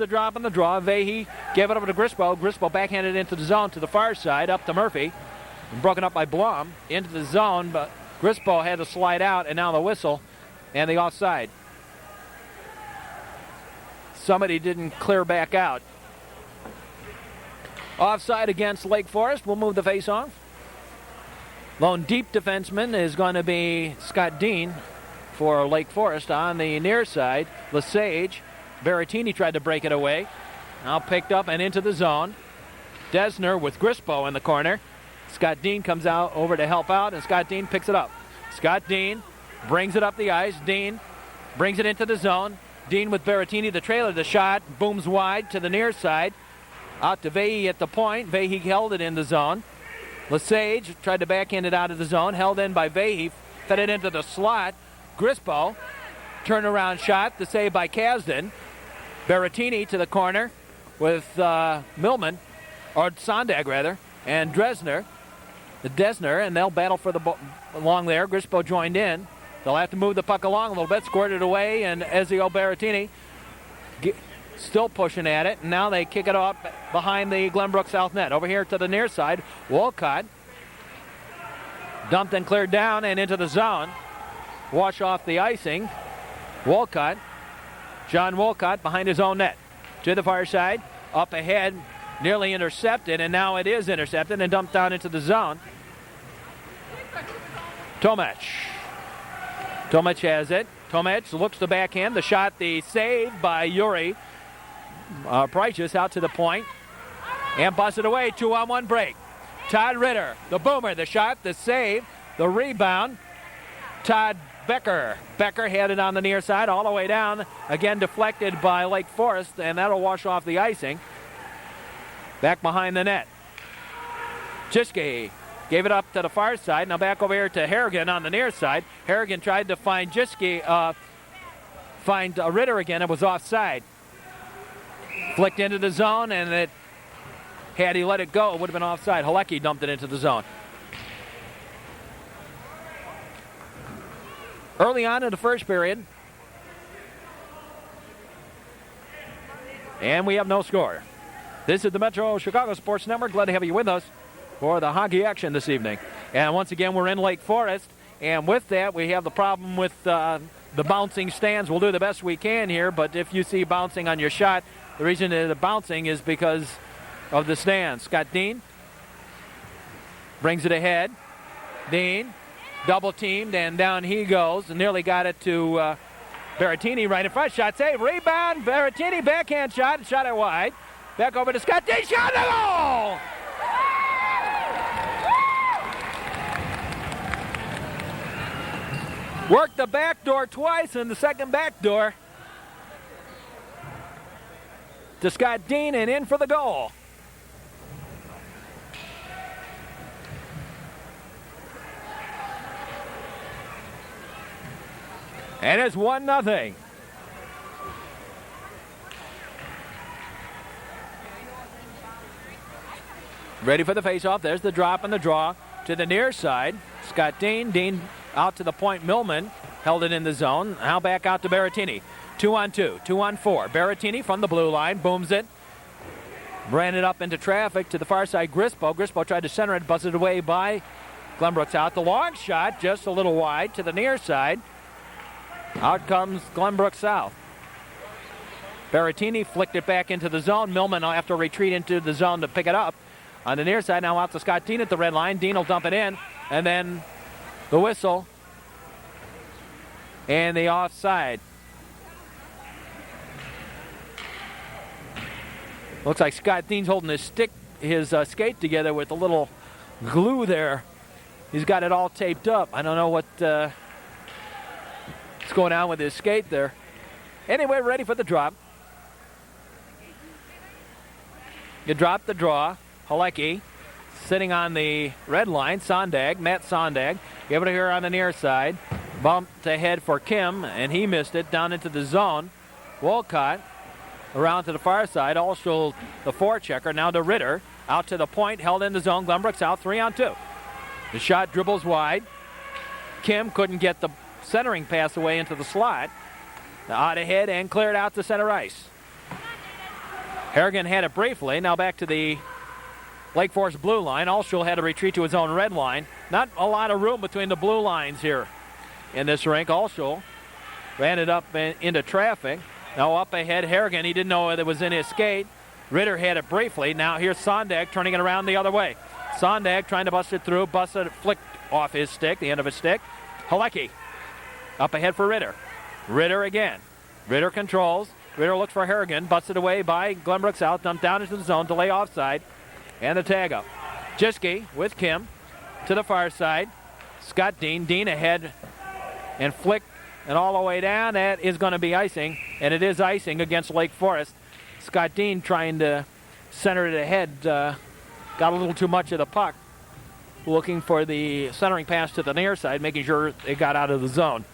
the drop and the draw. Vahey gave it over to Grispo. Grispo backhanded into the zone to the far side, up to Murphy. Broken up by Blum into the zone, but Grispo had to slide out, and now the whistle and the offside. Somebody didn't clear back out. Offside against Lake Forest. We'll move the face-off. Lone deep defenseman is going to be Scott Dean for Lake Forest. On the near side, Lesage. Berrettini tried to break it away. Now picked up and into the zone. Desner with Grispo in the corner. Scott Dean comes out over to help out, and Scott Dean picks it up. Scott Dean brings it up the ice. Dean brings it into the zone. Dean with Berrettini, the trailer. The shot booms wide to the near side. Out to Vahey at the point. Vahey held it in the zone. Lesage tried to backhand it out of the zone. Held in by Vahey. Fed it into the slot. Grispo. Turnaround shot. The save by Kasdan. Berrettini to the corner with Millman. Or Sondag, rather. And Desner, and they'll battle for the along there. Grispo joined in. They'll have to move the puck along a little bit, squirt it away, and Ezio Berrettini still pushing at it. And now they kick it off behind the Glenbrook South net. Over here to the near side, Wolcott dumped and cleared down and into the zone. Wash off the icing. Wolcott, John Wolcott behind his own net. To the far side, up ahead. Nearly intercepted, and now it is intercepted and dumped down into the zone. Tomac has it. Tomac looks to backhand. The shot, the save by Yuri. Prychus out to the point. And busted away. 2-on-1 break. Todd Ritter, the boomer, the shot, the save, the rebound. Todd Becker. Becker had it on the near side all the way down. Again deflected by Lake Forest, and that'll wash off the icing. Back behind the net. Jiske gave it up to the far side. Now back over here to Harrigan on the near side. Harrigan tried to find Jiske, find Ritter again. It was offside. Flicked into the zone, and had he let it go, it would have been offside. Halecki dumped it into the zone. Early on in the first period. And we have no score. This is the Metro Chicago Sports Network. Glad to have you with us for the hockey action this evening. And once again, we're in Lake Forest. And with that, we have the problem with the bouncing stands. We'll do the best we can here, but if you see bouncing on your shot, the reason it's bouncing is because of the stands. Scott Dean brings it ahead. Dean, double teamed, and down he goes. And nearly got it to Berrettini right in front. Shot save, rebound. Berrettini, backhand shot, shot it wide. Back over to Scott Dean, shot the goal! Worked the back door twice, and the second back door to Scott Dean, and in for the goal. And it's 1-0. Ready for the faceoff. There's the drop and the draw to the near side. Scott Dean. Dean out to the point. Millman held it in the zone. Now back out to Berrettini. 2-on-2. 2-on-4. Berrettini from the blue line. Booms it. Ran it up into traffic to the far side. Grispo. Grispo tried to center it. Buzzed away by Glenbrook South. The long shot just a little wide to the near side. Out comes Glenbrook South. Berrettini flicked it back into the zone. Millman will have to retreat into the zone to pick it up. On the near side, now out to Scott Dean at the red line. Dean will dump it in, and then the whistle and the offside. Looks like Scott Dean's holding his skate together with a little glue there. He's got it all taped up. I don't know what's going on with his skate there. Anyway, ready for the drop. You drop the draw. Halecki sitting on the red line. Matt Sondag. Give it here on the near side. Bumped ahead for Kim, and he missed it down into the zone. Wolcott around to the far side. Also the forechecker. Now to Ritter. Out to the point. Held in the zone. Glenbrook South 3-on-2. The shot dribbles wide. Kim couldn't get the centering pass away into the slot. Out ahead and cleared out to center ice. Harrigan had it briefly. Now back to the Lake Forest blue line. Alschul had to retreat to his own red line. Not a lot of room between the blue lines here in this rink. Alschul ran it up into traffic. Now up ahead, Harrigan. He didn't know it was in his skate. Ritter had it briefly. Now here's Sondag turning it around the other way. Sondag trying to bust it through. Busted it, flicked off his stick, the end of his stick. Halecki up ahead for Ritter. Ritter again. Ritter controls. Ritter looks for Harrigan. Busted away by Glenbrook South. Dumped down into the zone. Delay offside. And the tag up. Jiske with Kim to the far side. Scott Dean. Dean ahead and flicked and all the way down. That is going to be icing. And it is icing against Lake Forest. Scott Dean trying to center it ahead. Got a little too much of the puck. Looking for the centering pass to the near side, making sure it got out of the zone.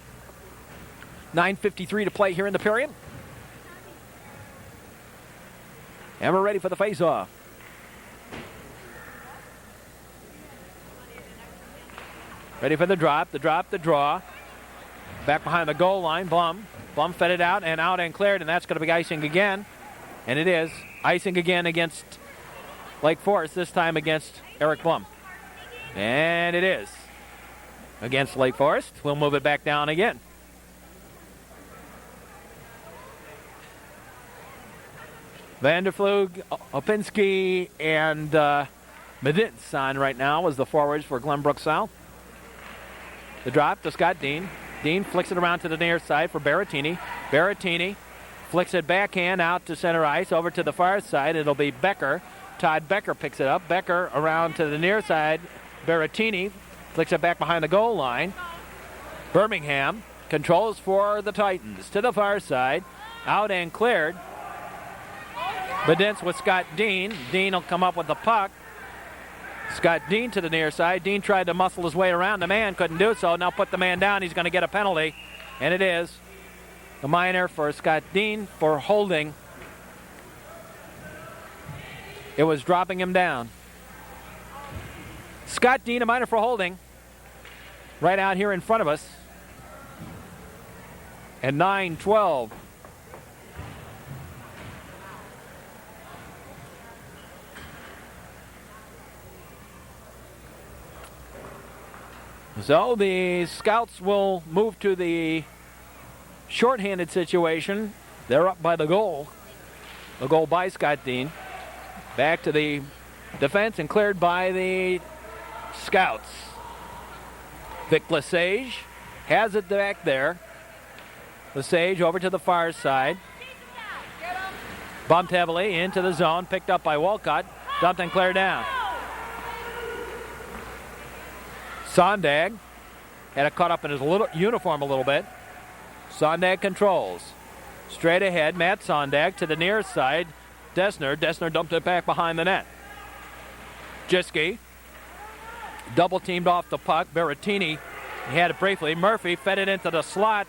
9:53 to play here in the period. And we're ready for the face-off. Ready for the drop, the draw. Back behind the goal line, Blum. Blum fed it out and cleared, and that's going to be icing again. And it is icing again against Lake Forest, this time against Eric Blum. And it is against Lake Forest. We'll move it back down again. Vanderflug, Opinski, and Medintz on right now as the forwards for Glenbrook South. The drop to Scott Dean. Dean flicks it around to the near side for Berrettini. Berrettini flicks it backhand out to center ice over to the far side. It'll be Becker. Todd Becker picks it up. Becker around to the near side. Berrettini flicks it back behind the goal line. Birmingham controls for the Titans to the far side. Out and cleared. Bedentz with Scott Dean. Dean will come up with the puck. Scott Dean to the near side. Dean tried to muscle his way around the man, couldn't do so. Now put the man down. He's going to get a penalty. And it is a minor for Scott Dean for holding. It was dropping him down. Scott Dean, a minor for holding. Right out here in front of us. And 9-12. So the Scouts will move to the shorthanded situation. They're up by the goal. The goal by Scott Dean. Back to the defense and cleared by the Scouts. Vic Lesage has it back there. Lesage over to the far side. Bumped heavily into the zone. Picked up by Walcott. Dumped and cleared down. Sondag had it caught up in his uniform a little bit. Sondag controls. Straight ahead, Matt Sondag to the near side. Dessner dumped it back behind the net. Jiske double teamed off the puck. Berrettini had it briefly. Murphy fed it into the slot.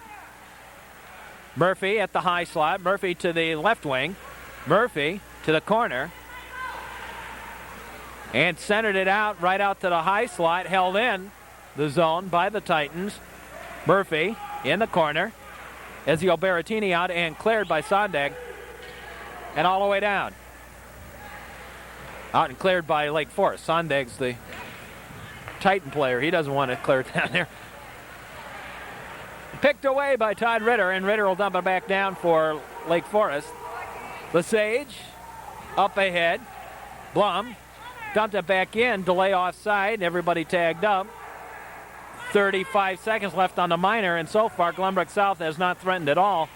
Murphy at the high slot. Murphy to the left wing. Murphy to the corner. And centered it out right out to the high slot. Held in the zone by the Titans. Murphy in the corner. Ezio Berrettini out and cleared by Sondag. And all the way down. Out and cleared by Lake Forest. Sondag's the Titan player. He doesn't want it cleared down there. Picked away by Todd Ritter, and Ritter will dump it back down for Lake Forest. Lesage up ahead. Blum dumped it back in. Delay offside. Everybody tagged up. 35 seconds left on the minor, and so far Glenbrook South has not threatened at all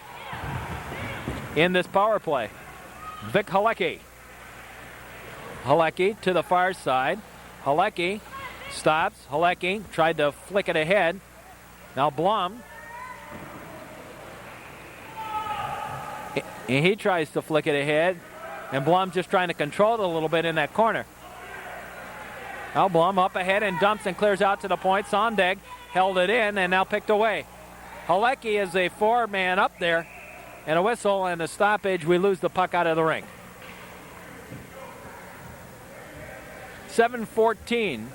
in this power play. Vic Halecki. Halecki to the far side. Halecki stops. Halecki tried to flick it ahead. Now Blum. And he tries to flick it ahead. And Blum just trying to control it a little bit in that corner. Now Blum up ahead and dumps and clears out to the point. Sondag held it in and now picked away. Halecki is a four-man up there. And a whistle and a stoppage. We lose the puck out of the ring. 7:14.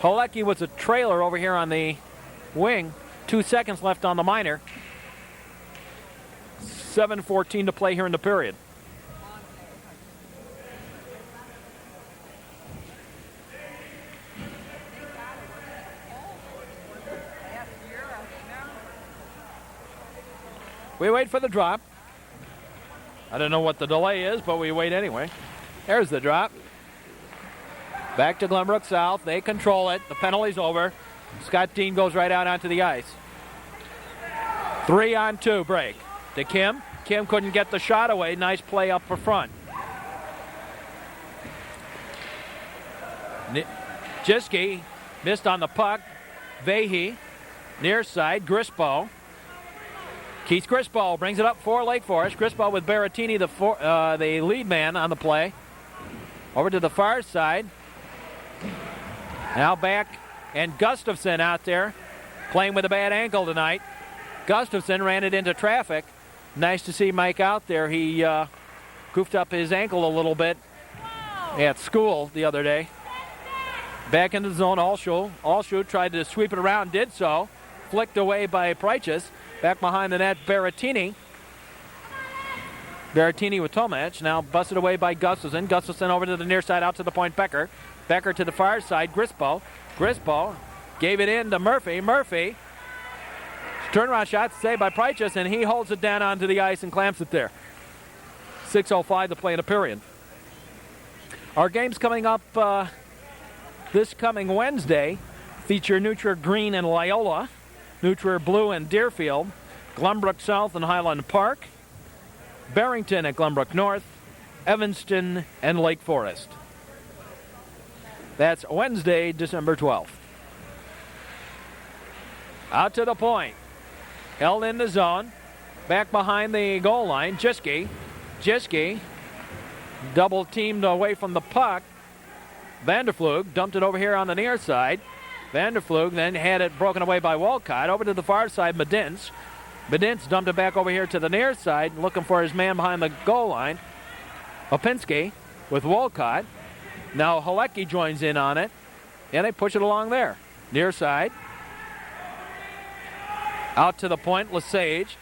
Halecki was a trailer over here on the wing. 2 seconds left on the minor. 7:14 to play here in the period. We wait for the drop. I don't know what the delay is, but we wait anyway. There's the drop. Back to Glenbrook South. They control it. The penalty's over. Scott Dean goes right out onto the ice. 3-on-2 break to Kim. Kim couldn't get the shot away. Nice play up for front. Jiski missed on the puck. Vahey, near side, Grispo. Keith Grispo brings it up for Lake Forest. Grispo with Berrettini, the lead man on the play. Over to the far side. Now back, and Gustafson out there playing with a bad ankle tonight. Gustafson ran it into traffic. Nice to see Mike out there. He goofed up his ankle a little bit at school the other day. Back into the zone, Allshoe tried to sweep it around, did so. Flicked away by Preichus. Back behind the net, Berrettini. Berrettini with Tomac. Now busted away by Gustafson. Gustafson over to the near side, out to the point, Becker. Becker to the far side, Grispo. Grispo gave it in to Murphy. Murphy. Turnaround shot saved by Preichus, and he holds it down onto the ice and clamps it there. 6:05 to play in the period. Our games coming up this coming Wednesday feature Neutral Green and Loyola, Neutral Blue and Deerfield, Glenbrook South and Highland Park, Barrington at Glenbrook North, Evanston and Lake Forest. That's Wednesday, December 12th. Out to the point. Held in the zone. Back behind the goal line. Jiski. Double teamed away from the puck. Vanderflug dumped it over here on the near side. Vanderflug then had it broken away by Walcott. Over to the far side, Medince. Medince dumped it back over here to the near side, looking for his man behind the goal line. Opinski with Walcott. Now Halecki joins in on it, and they push it along there. Near side. Out to the point, Lesage.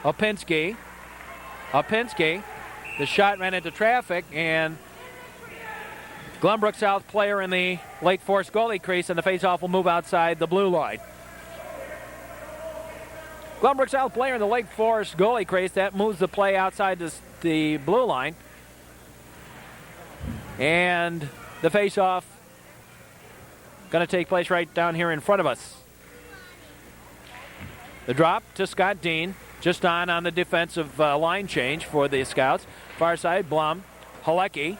Opinski. The shot ran into traffic, and Glenbrook South player in the Lake Forest goalie crease, and the faceoff will move outside the blue line. Glenbrook South player in the Lake Forest goalie crease, that moves the play outside the blue line. And the faceoff going to take place right down here in front of us. The drop to Scott Dean, just on the defensive line change for the Scouts. Far side, Blum, Halecki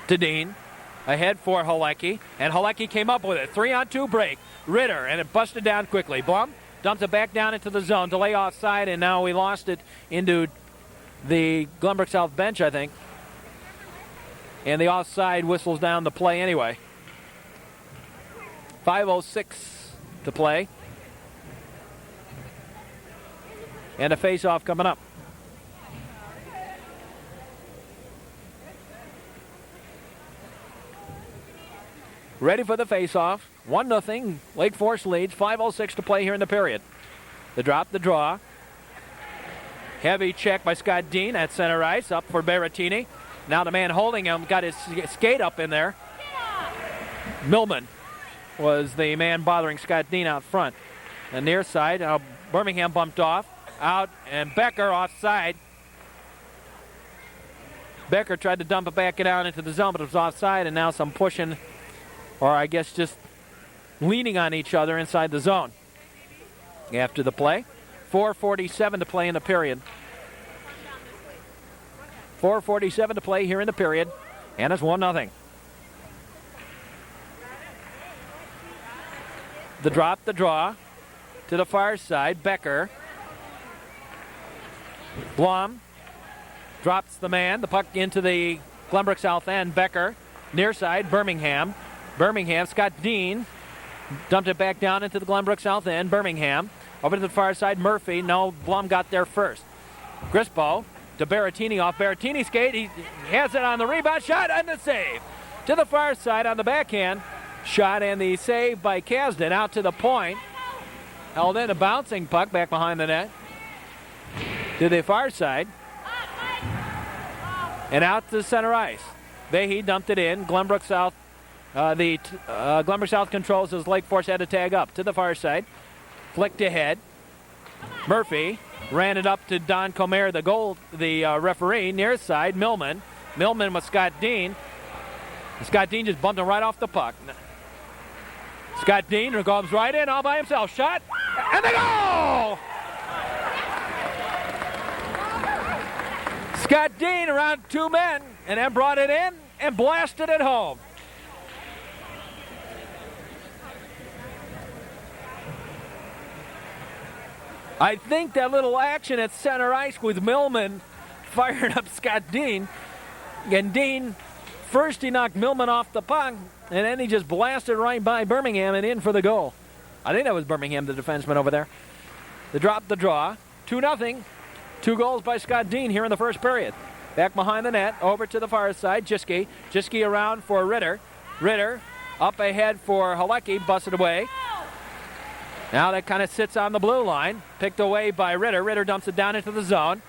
to Dean. Ahead for Halecki, and Halecki came up with it. 3-on-2 break. Ritter, and it busted down quickly. Blum dumps it back down into the zone. Delay offside, and now we lost it into the Glenbrook South bench, I think. And the offside whistles down the play anyway. 5:06 to play. And a face-off coming up. Ready for the face-off. 1-0. Lake Forest leads. 5:06 to play here in the period. The drop, the draw. Heavy check by Scott Dean at center ice. Up for Berrettini. Now the man holding him got his skate up in there. Millman was the man bothering Scott Dean out front. The near side. Birmingham bumped off. Out, and Becker offside. Becker tried to dump it back down into the zone, but it was offside, and now some pushing, or I guess just leaning on each other inside the zone. After the play, 4:47 to play in the period. 4:47 to play here in the period, and it's 1-0. The drop, the draw, to the far side, Becker. Blum drops the man, the puck into the Glenbrook South end. Becker, near side, Birmingham, Scott Dean dumped it back down into the Glenbrook South end. Birmingham, over to the far side, Murphy. No, Blum got there first. Grispo to Berrettini off Berrettini's skate. He has it on the rebound, shot and the save. To the far side on the backhand, shot and the save by Kasdan out to the point. Held in a bouncing puck back behind the net. To the far side. And out to center ice. Vahey dumped it in. Glenbrook South, Glenbrook South controls as Lake Forest had to tag up. To the far side. Flicked ahead. Murphy ran it up to Don Comer, the referee. Near side, Millman. Millman with Scott Dean. Scott Dean just bumped him right off the puck. Scott Dean goes right in all by himself. Shot, and the goal! Scott Dean around 2 men, and then brought it in and blasted it home. I think that little action at center ice with Millman firing up Scott Dean. And Dean, first he knocked Millman off the puck, and then he just blasted right by Birmingham and in for the goal. I think that was Birmingham, the defenseman over there. The drop, the draw, 2-0. 2 goals by Scott Dean here in the first period. Back behind the net, over to the far side, Jiske. Jiske around for Ritter. Ritter up ahead for Halecki, busted away. Now that kind of sits on the blue line. Picked away by Ritter. Ritter dumps it down into the zone.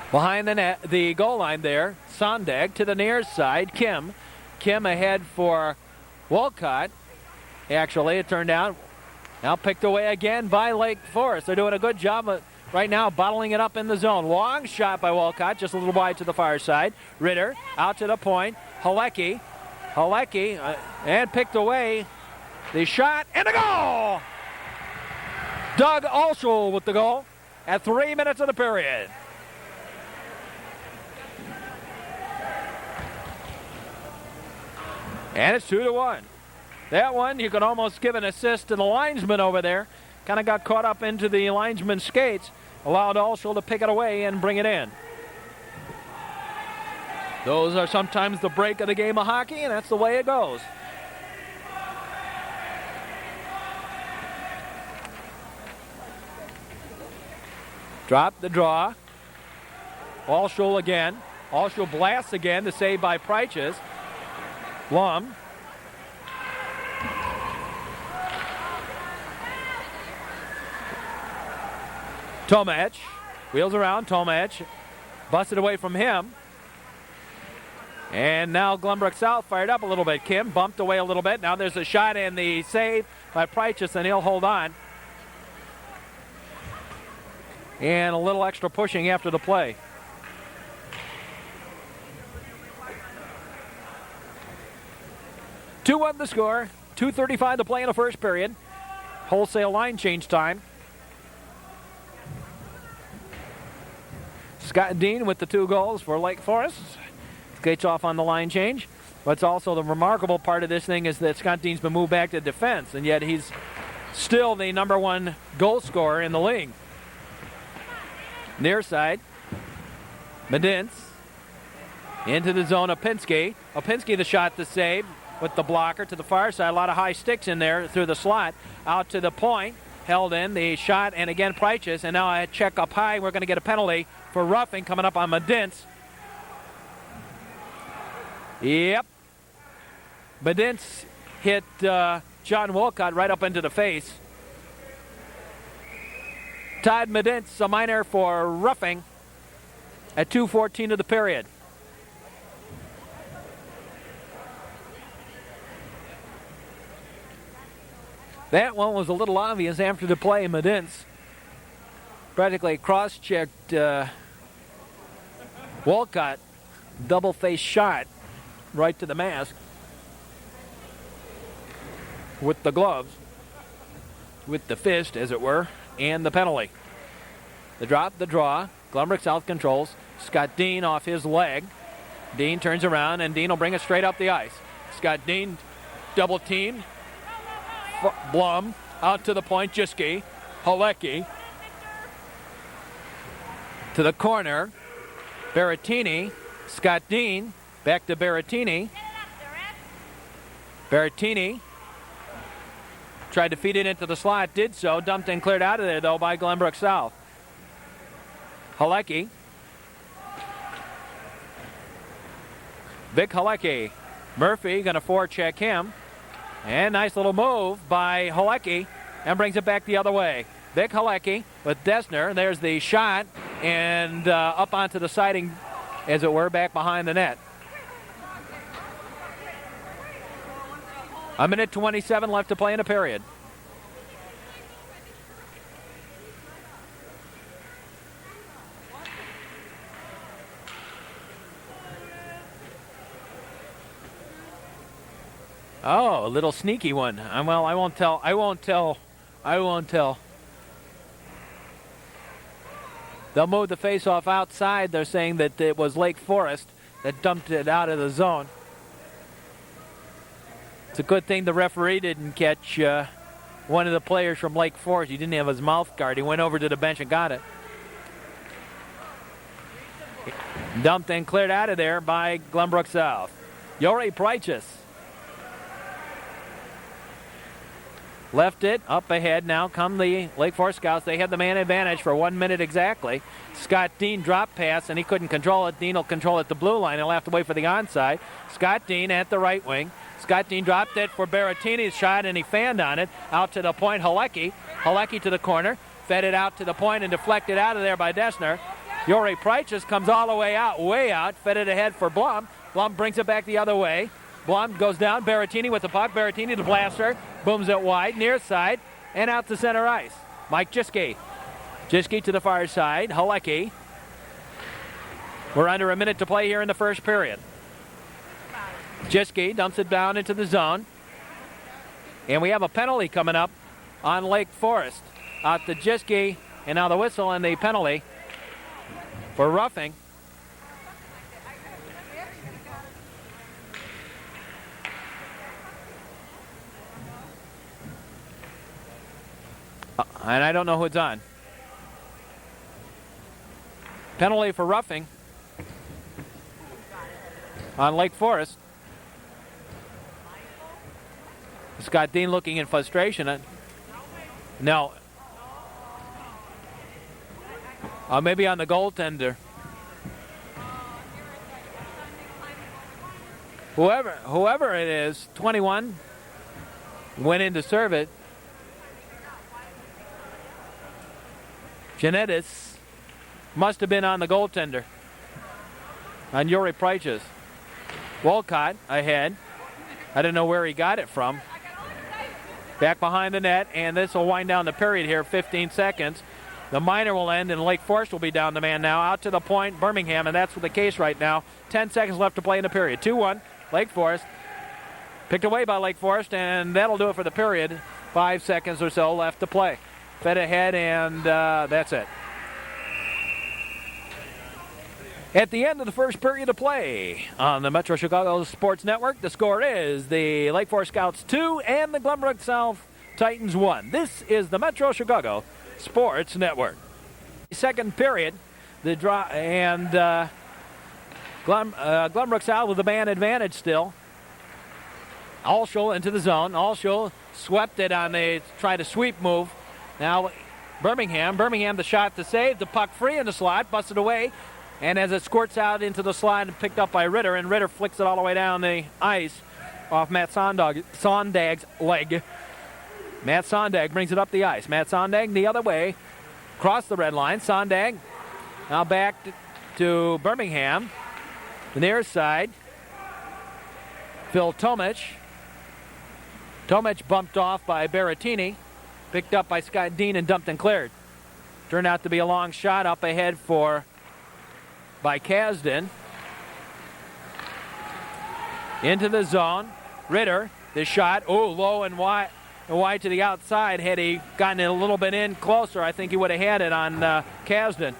Behind the net, the goal line there. Sondag to the near side. Kim. Kim ahead for Wolcott. Actually, it turned out. Now picked away again by Lake Forest. They're doing a good job right now bottling it up in the zone. Long shot by Wolcott, just a little wide to the far side. Ritter out to the point. Halecki. Halecki and picked away. The shot and the goal! Doug Alschel with the goal at 3 minutes of the period. And it's 2-1. That one, you can almost give an assist to the linesman over there. Kind of got caught up into the linesman's skates. Allowed Alschel to pick it away and bring it in. Those are sometimes the break of the game of hockey, and that's the way it goes. Drop the draw. Alschel again. Alschel blasts again. The save by Preiches. Blum. Tomach. Wheels around. Tomach. Busted away from him. And now Glenbrook South fired up a little bit. Kim bumped away a little bit. Now there's a shot and the save by Preiches, and he'll hold on. And a little extra pushing after the play. Two-1 the score. 2:35 to play in the first period. Wholesale line change time. Scott Dean with the 2 goals for Lake Forest. Skates off on the line change. What's also the remarkable part of this thing is that Scott Dean's been moved back to defense, and yet he's still the #1 goal scorer in the league. Near side, Medince into the zone of Opinski. Opinski the shot to save with the blocker to the far side. A lot of high sticks in there through the slot. Out to the point, held in the shot, and again Preiches. And now I check up high. We're going to get a penalty for roughing coming up on Medince. Yep. Medince hit John Wolcott right up into the face. Todd Medince, a minor for roughing at 2:14 of the period. That one was a little obvious after the play. Medince practically cross-checked Wolcott. Double-face shot right to the mask with the gloves, with the fist, as it were. And the penalty. The drop, the draw. Glenbrook South controls. Scott Dean off his leg. Dean turns around, and Dean will bring it straight up the ice. Scott Dean double teamed. Blum out to the point. Jiske. Halecki. To the corner. Berrettini. Scott Dean. Back to Berrettini. Berrettini. Tried to feed it into the slot, did so. Dumped and cleared out of there, though, by Glenbrook South. Halecki. Vic Halecki. Murphy going to forecheck him. And nice little move by Halecki. And brings it back the other way. Vic Halecki with Desner. There's the shot. And up onto the siding, as it were, back behind the net. 1:27 left to play in a period. Oh, a little sneaky one. Well, I won't tell. I won't tell. I won't tell. They'll move the face-off outside. They're saying that it was Lake Forest that dumped it out of the zone. It's a good thing the referee didn't catch one of the players from Lake Forest. He didn't have his mouth guard. He went over to the bench and got it. Dumped and cleared out of there by Glenbrook South. Yuri Prychus left it up ahead. Now come the Lake Forest Scouts. They had the man advantage for 1 minute exactly. Scott Dean dropped pass and he couldn't control it. Dean will control it at the blue line. He'll have to wait for the onside. Scott Dean at the right wing. Scott Dean dropped it for Berrettini's shot and he fanned on it. Out to the point, Halecki. Halecki to the corner. Fed it out to the point and deflected out of there by Dessner. Yuri Prychus comes all the way out. Fed it ahead for Blum. Blum brings it back the other way. Blum goes down. Berrettini with the puck. Berrettini to blaster. Booms it wide, near side, and out to center ice. Mike Jiske. Jiske to the far side. Halecki. We're under a minute to play here in the first period. Jiske dumps it down into the zone. And we have a penalty coming up on Lake Forest. Out to Jiske, and now the whistle and the penalty for roughing. And I don't know who it's on. Penalty for roughing on Lake Forest. Scott Dean looking in frustration. No. Maybe on the goaltender. Whoever it is, 21, went in to serve it. Janettis must have been on the goaltender, on Yuri Prychus. Wolcott ahead. I don't know where he got it from. Back behind the net, and this will wind down the period here, 15 seconds. The minor will end, and Lake Forest will be down the man now. Out to the point, Birmingham, and that's the case right now. 10 seconds left to play in the period. 2-1, Lake Forest. Picked away by Lake Forest, and that'll do it for the period. 5 seconds or so left to play. Fed ahead, and that's it. At the end of the first period of play on the Metro Chicago Sports Network, the score is the Lake Forest Scouts 2 and the Glenbrook South Titans 1. This is the Metro Chicago Sports Network. Second period, the draw, and Glenbrook South with the man advantage still. Alschel into the zone. Alschel swept it on the try to sweep move. Now Birmingham the shot to save, the puck free in the slot, busted away, and as it squirts out into the slot and picked up by Ritter, and Ritter flicks it all the way down the ice off Matt Sondag's leg. Matt Sondag brings it up the ice. Matt Sondag the other way, across the red line. Sondag now back to Birmingham, the near side. Phil Tomich. Tomich bumped off by Berrettini. Picked up by Scott Dean and dumped and cleared. Turned out to be a long shot up ahead by Kasdan. Into the zone. Ritter, the shot, low and wide to the outside. Had he gotten it a little bit in closer, I think he would have had it on Kasdan.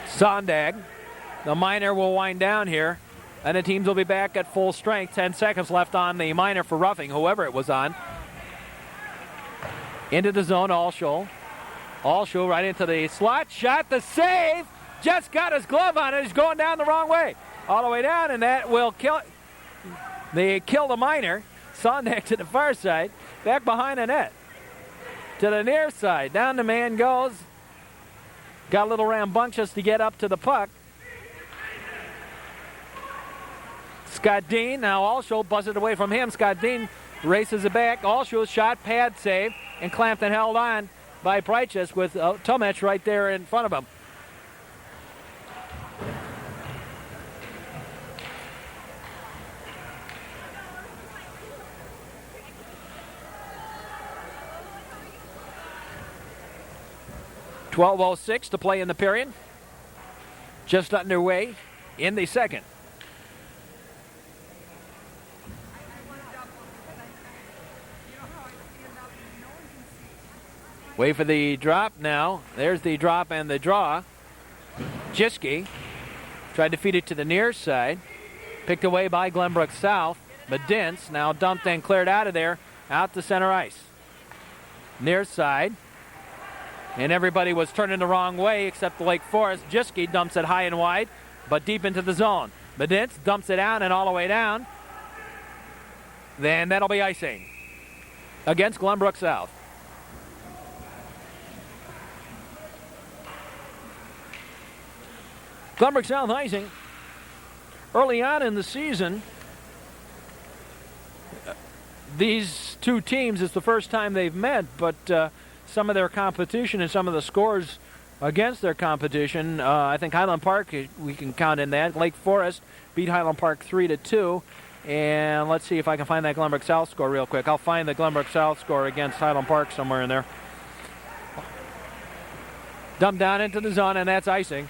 Sondag, the minor will wind down here, and the teams will be back at full strength. 10 seconds left on the minor for roughing, whoever it was on. Into the zone, Alschel. Alschel right into the slot. Shot, the save. Just got his glove on it. He's going down the wrong way. All the way down, and that will kill it. They kill the minor. Sondag to the far side. Back behind the net. To the near side. Down the man goes. Got a little rambunctious to get up to the puck. Scott Dean. Now Alschel buzzed away from him. Scott Dean races it back. Alschel's shot, pad save, and clamped and held on by Prychus with Tomich right there in front of him. .12:06 to play in the period. Just underway in the second. Wait for the drop now. There's the drop and the draw. Jiske tried to feed it to the near side. Picked away by Glenbrook South. Medince now dumped and cleared out of there, out to center ice. Near side. And everybody was turning the wrong way except the Lake Forest. Jiske dumps it high and wide, but deep into the zone. Medince dumps it out and all the way down. Then that'll be icing against Glenbrook South. Glenbrook South icing. Early on in the season, these two teams, it's the first time they've met, but some of their competition and some of the scores against their competition, I think Highland Park, we can count in that. Lake Forest beat Highland Park 3-2. And let's see if I can find that Glenbrook South score real quick. I'll find the Glenbrook South score against Highland Park somewhere in there. Dumped down into the zone, and that's icing.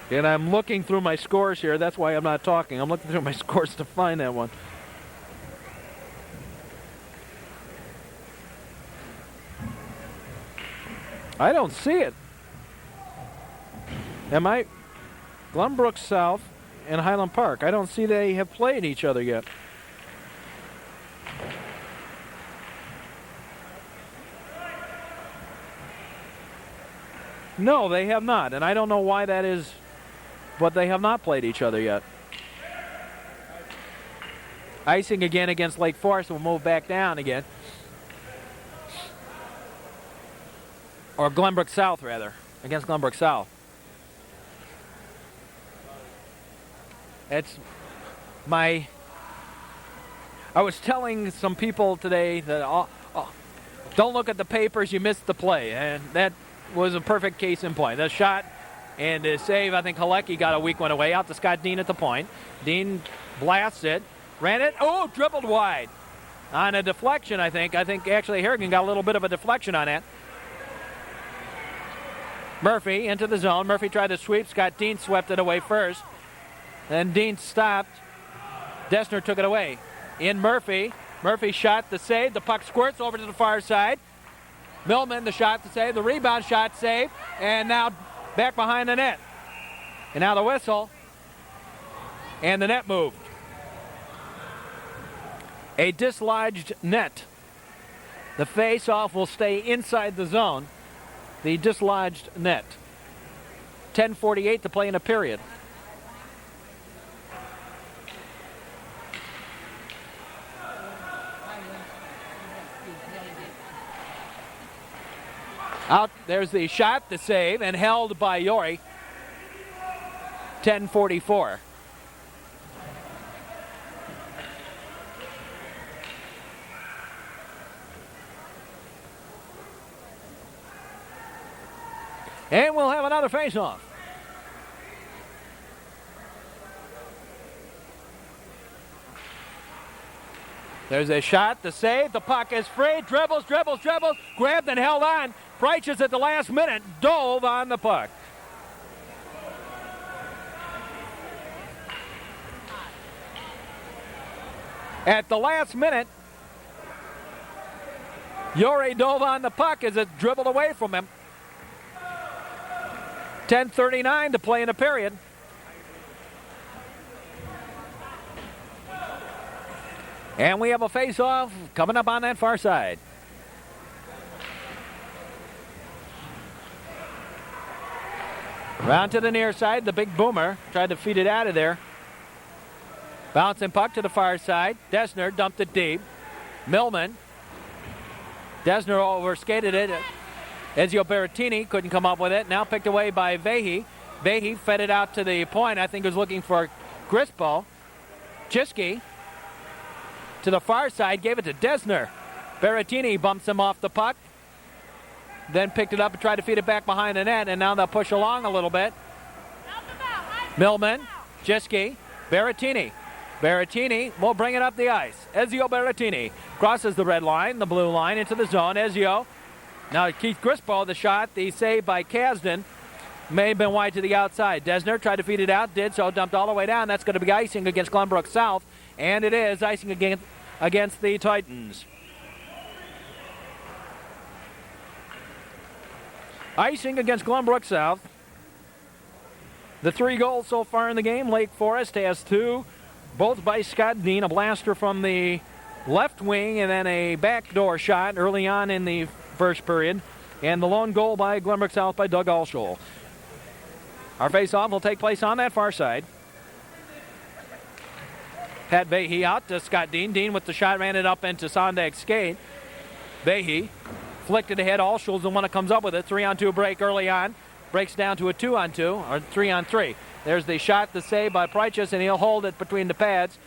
And I'm looking through my scores here. That's why I'm not talking. I'm looking through my scores to find that one. I don't see it. Am I? Glenbrook South and Highland Park. I don't see they have played each other yet. No, they have not. And I don't know why that is, but they have not played each other yet. Icing again against Lake Forest. We'll move back down again. Or Glenbrook South, rather. Against Glenbrook South. It's my... I was telling some people today that don't look at the papers, you missed the play. And that was a perfect case in point. The shot and the save, I think Halecki got a weak one away out to Scott Dean at the point. Dean blasts it, ran it, dribbled wide. On a deflection, I think. I think actually Harrigan got a little bit of a deflection on that. Murphy into the zone. Murphy tried to sweep. Scott Dean swept it away first. Then Dean stopped. Dessner took it away. In Murphy. Murphy shot the save. The puck squirts over to the far side. Millman, the shot to save. The rebound shot save. And now back behind the net. And now the whistle. And the net moved. A dislodged net. The face-off will stay inside the zone. The dislodged net. 10:48 to play in a period. Out, there's the shot, the save, and held by Yori. 10:44. And we'll have another face-off. There's a shot, the save, the puck is free, dribbles, grabbed and held on. Preiches at the last minute dove on the puck. At the last minute, Yori dove on the puck as it dribbled away from him. 10:39 to play in a period. And we have a face-off coming up on that far side. Round to the near side, the big boomer tried to feed it out of there. Bouncing puck to the far side. Dessner dumped it deep. Millman. Dessner overskated it. Ezio Berrettini couldn't come up with it. Now picked away by Vehe. Vehe fed it out to the point. I think he was looking for Grispo. Jiske to the far side, gave it to Dessner. Berrettini bumps him off the puck. Then picked it up and tried to feed it back behind the net, and now they'll push along a little bit. Millman, Jiske, Berrettini. Berrettini will bring it up the ice. Ezio Berrettini crosses the red line, the blue line, into the zone. Ezio. Now Keith Grispo, the shot, the save by Kasdan. May have been wide to the outside. Dessner tried to feed it out, did so, dumped all the way down. That's going to be icing against Glenbrook South. And it is icing against the Titans. Icing against Glenbrook South. The 3 goals so far in the game. Lake Forest has 2, both by Scott Dean. A blaster from the left wing and then a backdoor shot early on in the first period. And the lone goal by Glenbrook South by Doug Alshoel. Our face-off will take place on that far side. Pat Vahey out to Scott Dean. Dean with the shot ran it up into Sondag's skate. Vahey flicked it ahead. Alshoel's the one that comes up with it. 3-on-2 break early on. Breaks down to a 2-on-2 or 3-on-3. There's the shot, the save by Prychus, and he'll hold it between the pads.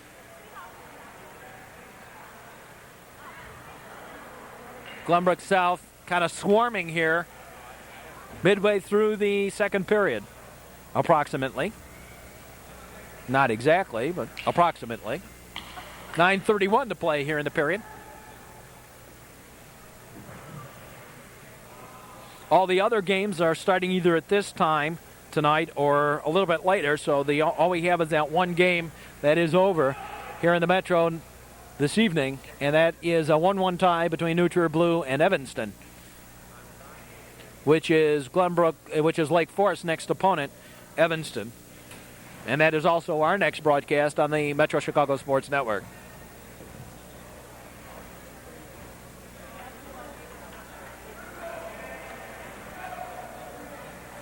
Glenbrook South kind of swarming here midway through the second period, approximately. Not exactly, but approximately. 9:31 to play here in the period. All the other games are starting either at this time tonight or a little bit later, so all we have is that one game that is over here in the Metro this evening, and that is a 1-1 tie between New Trier Blue and Evanston, which is Lake Forest's next opponent, Evanston. And that is also our next broadcast on the Metro Chicago Sports Network.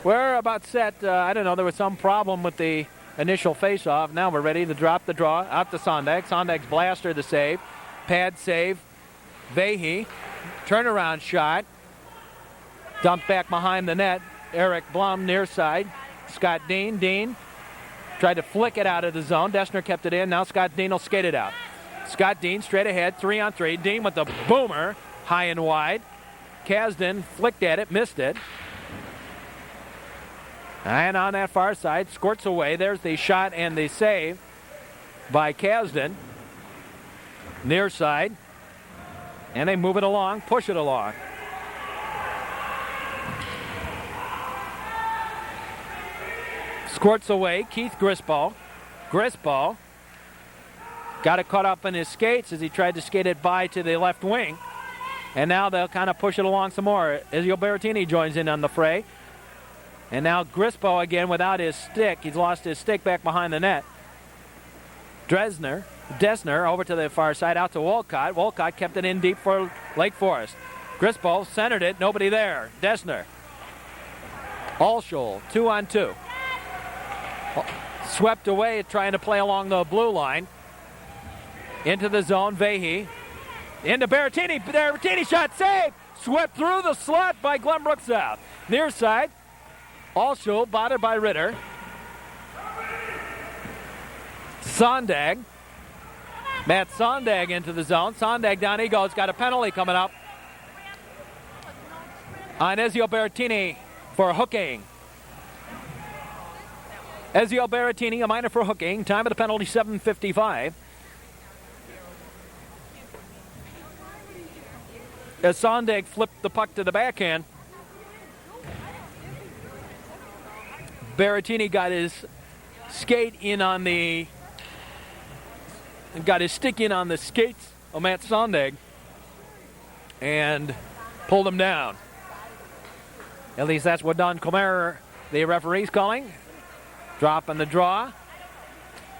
We're about set. I don't know, there was some problem with the initial face-off. Now we're ready to drop the draw out to Sondag. Sondag's blaster the save. Pad save. Vahey. Turnaround shot. Dumped back behind the net. Eric Blum near side. Scott Dean. Dean tried to flick it out of the zone. Dessner kept it in. Now Scott Dean will skate it out. Scott Dean straight ahead. 3-on-3. Dean with the boomer. High and wide. Kasdan flicked at it. Missed it. And on that far side, squirts away. There's the shot and the save by Kasdan. Near side. And they move it along, push it along. Squirts away, Keith Grisball. Grisball got it caught up in his skates as he tried to skate it by to the left wing. And now they'll kind of push it along some more. Ezio Berrettini joins in on the fray. And now Grispo again without his stick. He's lost his stick back behind the net. Dessner over to the far side, out to Wolcott. Wolcott kept it in deep for Lake Forest. Grispo centered it, nobody there. Dessner. Alshoel, 2-on-2. Swept away, trying to play along the blue line. Into the zone, Vahey. Into Berrettini. Berrettini shot, save! Swept through the slot by Glenbrook South. Near side. Alshoel, botted by Ritter. Sondag. Matt Sondag into the zone. Sondag down he goes. Got a penalty coming up on Ezio Berrettini for hooking. Ezio Berrettini, a minor for hooking. Time of the penalty, 7:55. As Sondag flipped the puck to the backhand, Berrettini got his skate in on the, got his stick in on the skates of Matt Sondag and pulled him down. At least that's what Don Comer, the referee's calling. Drop on the draw.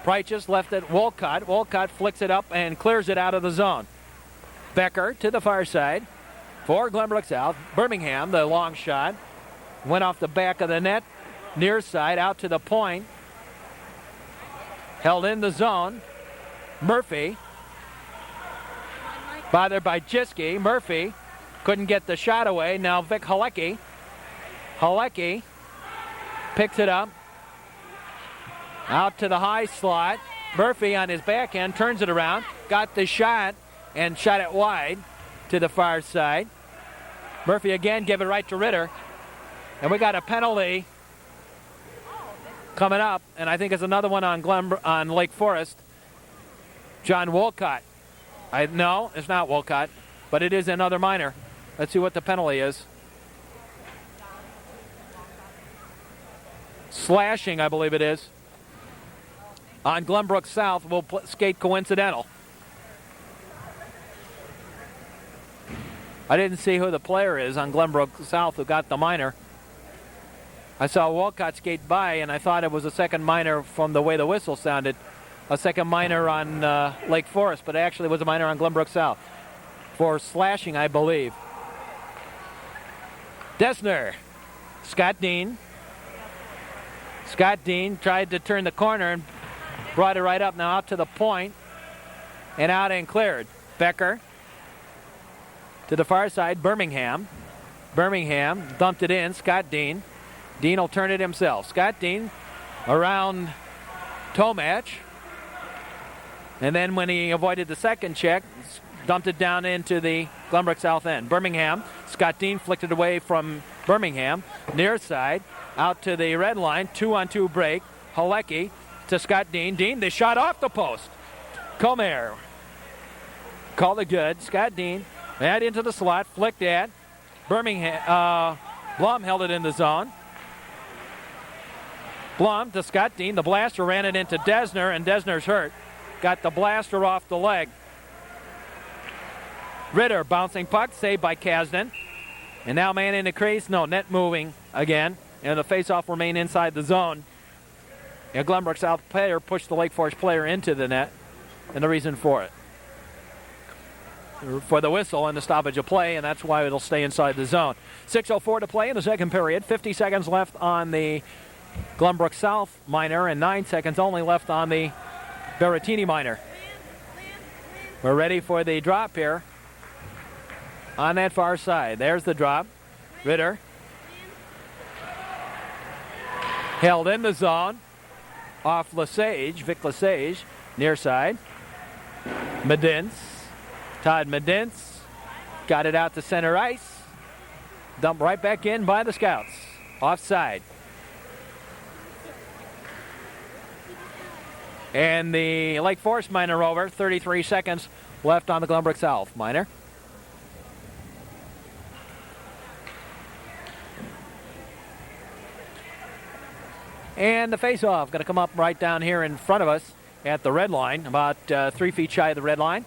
Prychus left it Wolcott. Wolcott flicks it up and clears it out of the zone. Becker to the far side for Glenbrook South. Birmingham, the long shot, went off the back of the net. Near side, out to the point. Held in the zone. Murphy. Bothered by Jiski. Murphy couldn't get the shot away. Now Vic Halecki. Halecki picks it up. Out to the high slot. Murphy on his backhand turns it around. Got the shot and shot it wide to the far side. Murphy again give it right to Ritter. And we got a penalty coming up, and I think it's another one on Lake Forest. John Wolcott. No, it's not Wolcott, but it is another minor. Let's see what the penalty is. Slashing, I believe it is. On Glenbrook South, we'll skate coincidental. I didn't see who the player is on Glenbrook South who got the minor. I saw Walcott skate by, and I thought it was a second minor from the way the whistle sounded. A second minor on Lake Forest, but actually it was a minor on Glenbrook South for slashing, I believe. Dessner. Scott Dean. Scott Dean tried to turn the corner and brought it right up now out to the point and out and cleared. Becker to the far side. Birmingham. Birmingham dumped it in. Scott Dean. Dean will turn it himself. Scott Dean around Tomach. And then when he avoided the second check, dumped it down into the Glenbrook South end. Birmingham. Scott Dean flicked it away from Birmingham. Near side. Out to the red line. 2-on-2 break. Halecki to Scott Dean. Dean, they shot off the post. Comer called it good. Scott Dean. Right into the slot. Flicked at. Birmingham. Blum held it in the zone. Blum to Scott Dean. The blaster ran it into Dessner, and Dessner's hurt. Got the blaster off the leg. Ritter bouncing puck, saved by Kasdan. And now man in the crease. No, net moving again. And the faceoff remain inside the zone. A Glenbrook South player pushed the Lake Forest player into the net. And the reason for it. For the whistle and the stoppage of play, and that's why it'll stay inside the zone. 6:04 to play in the second period. 50 seconds left on the Glenbrook South minor and 9 seconds only left on the Berrettini minor. We're ready for the drop here on that far side. There's the drop. Ritter held in the zone off Lesage, Vic Lesage, near side. Medince, Todd Medince got it out to center ice. Dumped right back in by the Scouts. Offside. And the Lake Forest minor over. 33 seconds left on the Glenbrook South minor. And the face-off going to come up right down here in front of us at the red line, about 3 feet shy of the red line.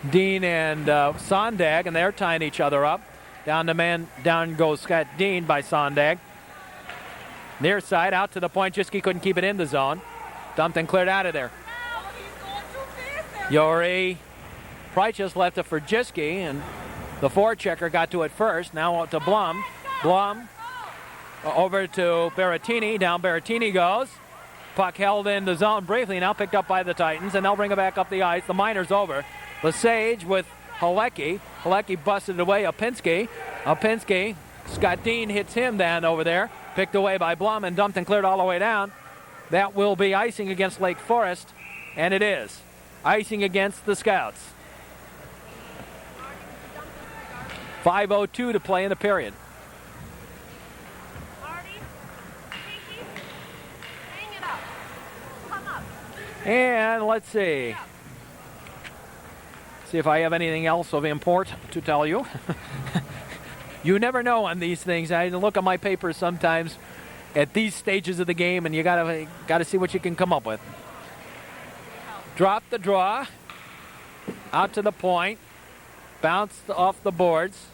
Dean and Sondag, and they're tying each other up. Down goes Scott Dean by Sondag. Near side, out to the point. Jiski couldn't keep it in the zone. Dumped and cleared out of there. Yori Prychus left it for Jiski, and the forechecker got to it first. Now to Blum. Blum over to Berrettini. Down Berrettini goes. Puck held in the zone briefly, now picked up by the Titans, and they'll bring it back up the ice. The minor's over. Lesage with Halecki. Halecki busted away Opinski. Opinski, Scott Dean hits him down over there. Picked away by Blum and dumped and cleared all the way down. That will be icing against Lake Forest, and it is. Icing against the Scouts. 5:02 to play in the period. And let's see. See if I have anything else of import to tell you. You never know on these things. I look at my papers sometimes at these stages of the game, and you gotta see what you can come up with. Drop the draw. Out to the point. Bounced off the boards.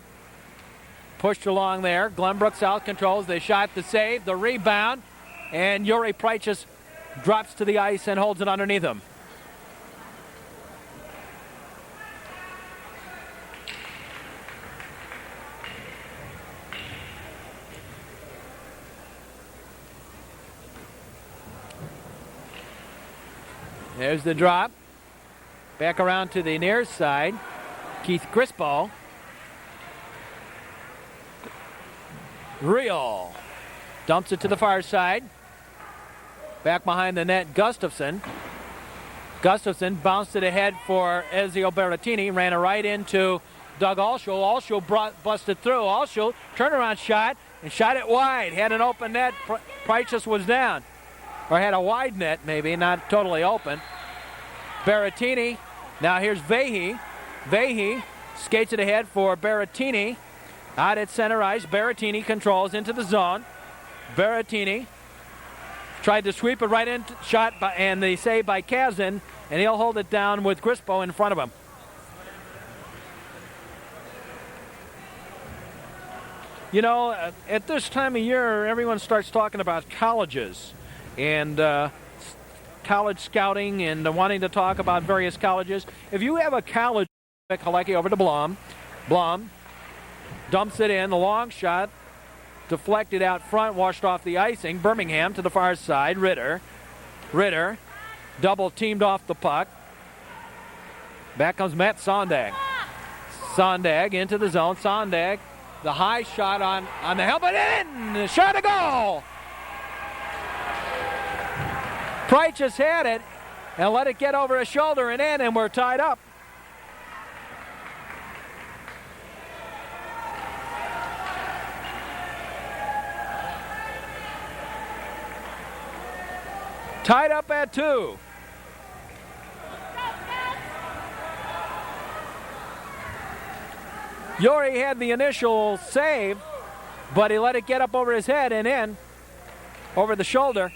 Pushed along there. Glenbrook South controls. They shot the save, the rebound, and Yuri Prychus drops to the ice and holds it underneath him. There's the drop. Back around to the near side. Keith Grispo. Real. Dumps it to the far side. Back behind the net, Gustafson. Gustafson bounced it ahead for Ezio Berrettini. Ran it right into Doug Alschuel. Alschuel busted through. Alschuel, turnaround shot, and shot it wide. Had an open net. Prychus was down. Or had a wide net, maybe, not totally open. Berrettini. Now here's Vahey. Vahey skates it ahead for Berrettini. Out at center ice. Berrettini controls into the zone. Berrettini Tried to sweep it right in, shot by, and the save by Kazin, and he'll hold it down with Grispo in front of him. You know, at this time of year, everyone starts talking about colleges and college scouting and wanting to talk about various colleges. If you have a college, Halecki over to Blum. Blum dumps it in, the long shot, deflected out front, washed off the icing. Birmingham to the far side. Ritter double teamed off the puck. Back comes Matt Sondag. Sondag into the zone. Sondag, the high shot on the helmet, in! Shot a goal! Price just had it and let it get over his shoulder and in, and we're tied up. Tied up at 2. Yori had the initial save, but he let it get up over his head and in, over the shoulder.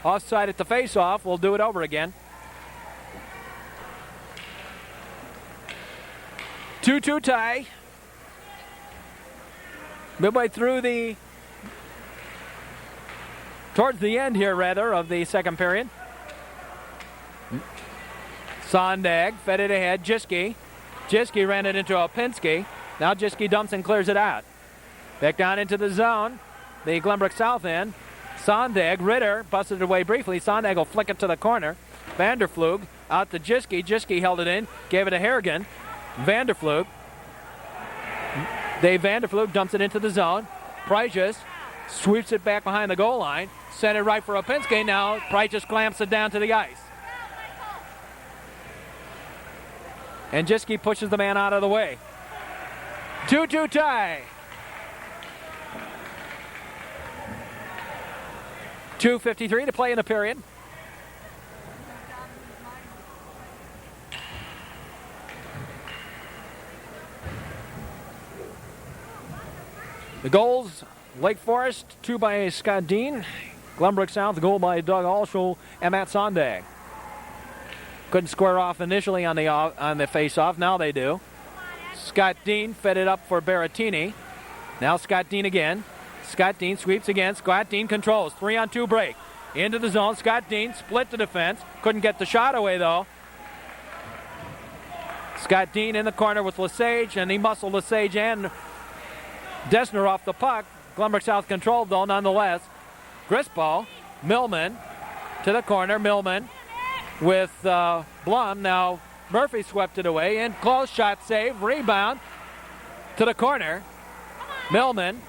Offside at the face-off. We'll do it over again. 2-2 tie. Midway through towards the end here, rather, of the second period. Sondag fed it ahead. Jiski ran it into Opinski. Now Jiski dumps and clears it out. Back down into the zone. The Glenbrook South end. Sondag, Ritter busted it away briefly. Sondag will flick it to the corner. Vanderflug out to Jiski. Jiski held it in, gave it to Harrigan. Vanderflug. Dave Vanderflug dumps it into the zone. Pryjas sweeps it back behind the goal line. Sent it right for Opinski. Now Pryjas clamps it down to the ice. And Jiski pushes the man out of the way. 2-2 tie. 2:53 to play in the period. The goals, Lake Forest, 2 by Scott Dean. Glenbrook South, a goal by Doug Alschel and Matt Sondag. Couldn't square off initially on the face-off. Now they do. Scott Dean fed it up for Berrettini. Now Scott Dean again. Scott Dean sweeps again. Scott Dean controls. 3-on-2 break. Into the zone. Scott Dean split the defense. Couldn't get the shot away, though. Scott Dean in the corner with Lesage, and he muscled Lesage and Dessner off the puck. Glenbrook South controlled, though, nonetheless. Grispo, Millman to the corner. Millman with Blum. Now Murphy swept it away. And close shot save. Rebound to the corner. Millman,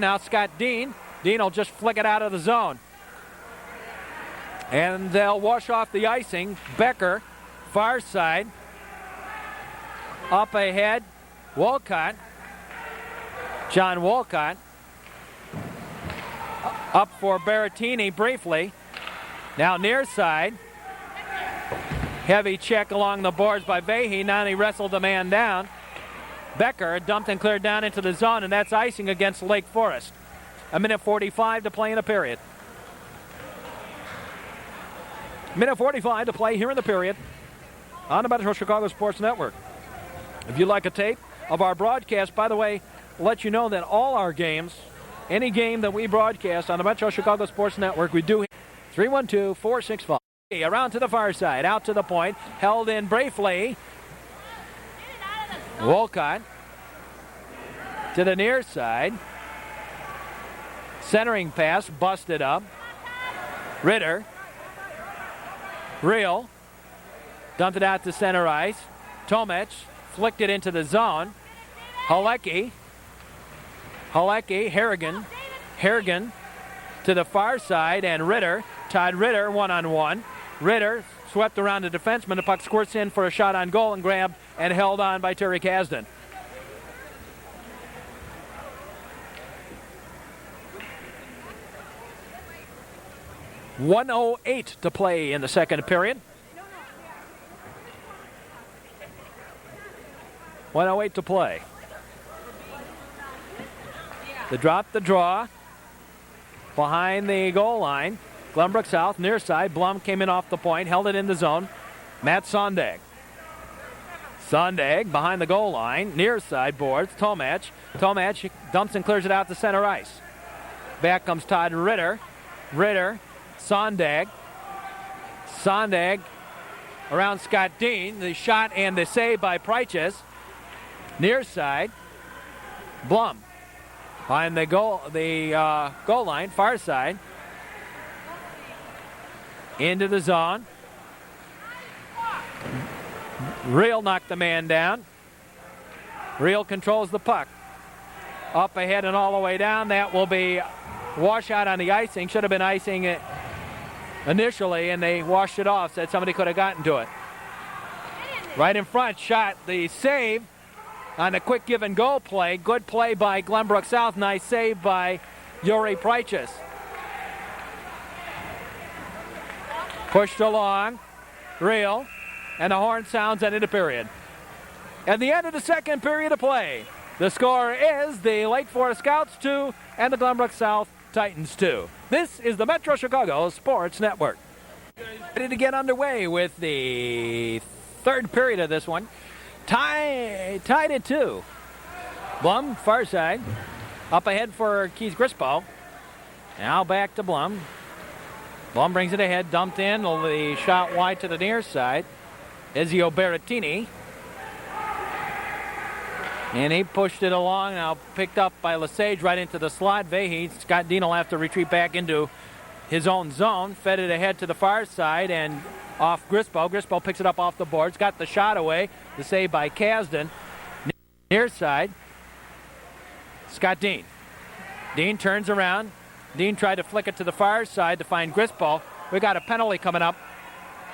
now Scott Dean. Dean will just flick it out of the zone. And they'll wash off the icing. Becker, far side. Up ahead, Wolcott. John Wolcott. Up for Berrettini briefly. Now near side. Heavy check along the boards by Vahey. Now he wrestled the man down. Becker dumped and cleared down into the zone, and that's icing against Lake Forest. 1:45 to play in the period. 1:45 to play here in the period on the Metro Chicago Sports Network. If you'd like a tape of our broadcast, by the way, I'll let you know that all our games, any game that we broadcast on the Metro Chicago Sports Network, we do 312-465. Around to the far side, out to the point, held in briefly. Wolcott to the near side. Centering pass, busted up. Ritter. Real. Dumped it out to center ice. Tomic flicked it into the zone. Halecki. Harrigan. Harrigan to the far side, and Ritter. Todd Ritter, one-on-one. Ritter swept around the defenseman. The puck squirts in for a shot on goal and grabbed and held on by Terry Kasdan. .108 to play in the second period. 1:08 to play. The drop, the draw. behind the goal line. Glenbrook South, near side. Blum came in off the point, held it in the zone. Matt Sondag. Sondag behind the goal line, near side boards. Tomach. Tomach dumps and clears it out to center ice. Back comes Todd Ritter. Ritter, Sondag. Sondag around Scott Dean. The shot and the save by Pryches. Near side. Blum behind the goal line, far side. Into the zone. Reel knocked the man down. Reel controls the puck. Up ahead and all the way down. That will be washout on the icing. Should have been icing it initially, and they washed it off. Said somebody could have gotten to it. Right in front, shot. The save on the quick give and go play. Good play by Glenbrook South. Nice save by Yuri Pryches. Pushed along. Reel. And the horn sounds and into period. At the end of the second period of play, the score is the Lake Forest Scouts 2 and the Glenbrook South Titans 2. This is the Metro Chicago Sports Network. Ready to get underway with the third period of this one. Tied at 2. Blum, far side. Up ahead for Keith Grispo. Now back to Blum. Blum brings it ahead, dumped in. The shot wide to the near side. Ezio Berrettini. And he pushed it along. Now picked up by Lesage right into the slot. Vahey. Scott Dean will have to retreat back into his own zone. Fed it ahead to the far side and off Grispo. Grispo picks it up off the boards. Got the shot away. The save by Kasdan. Near side. Scott Dean. Dean turns around. Dean tried to flick it to the far side to find Grispo. We got a penalty coming up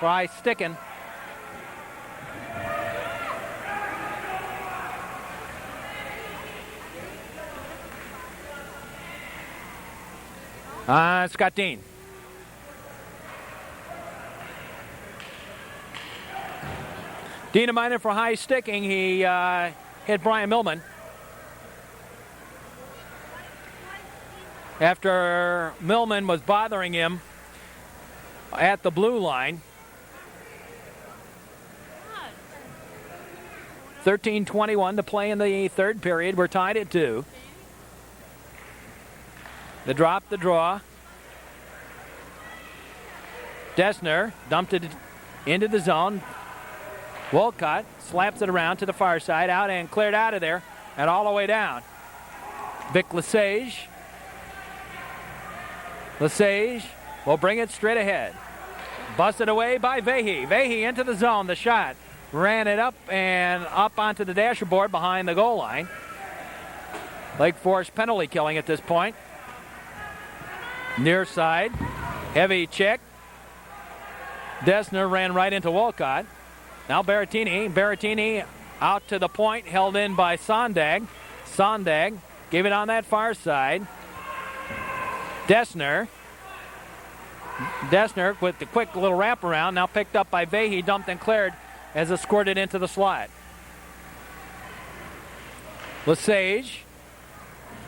for eye sticking. Scott Dean. Dean a minor for high sticking. He hit Brian Millman. After Millman was bothering him at the blue line. 13:21 to play in the third period. We're tied at 2. The drop, the draw. Dessner dumped it into the zone. Wolcott slaps it around to the far side, out and cleared out of there, and all the way down. Vic Lesage. Lesage will bring it straight ahead. Busted away by Vahey. Vahey into the zone. The shot ran it up and up onto the dashboard behind the goal line. Lake Forest penalty killing at this point. Near side. Heavy check. Dessner ran right into Wolcott. Now Berrettini. Berrettini out to the point. Held in by Sondag. Sondag gave it on that far side. Dessner with the quick little wraparound. Now picked up by Vahey. Dumped and cleared as it squirted into the slot. Lesage.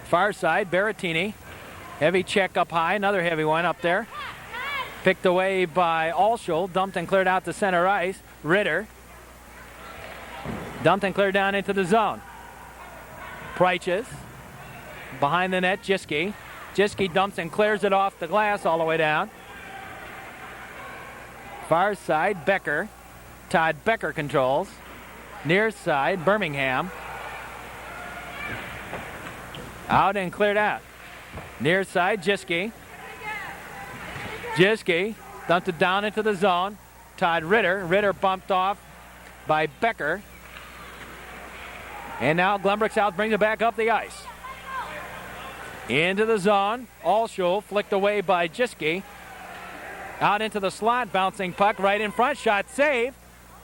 Far side. Berrettini. Heavy check up high. Another heavy one up there. Picked away by Alschel. Dumped and cleared out to center ice. Ritter. Dumped and cleared down into the zone. Pryches. Behind the net, Jiski. Jiski dumps and clears it off the glass all the way down. Far side, Becker. Todd Becker controls. Near side, Birmingham. Out and cleared out. Near side, Jiski. Jiski dumped it down into the zone. Todd Ritter. Ritter bumped off by Becker. And now Glenbrook South brings it back up the ice. Into the zone. Alschel flicked away by Jiski. Out into the slot. Bouncing puck right in front. Shot save.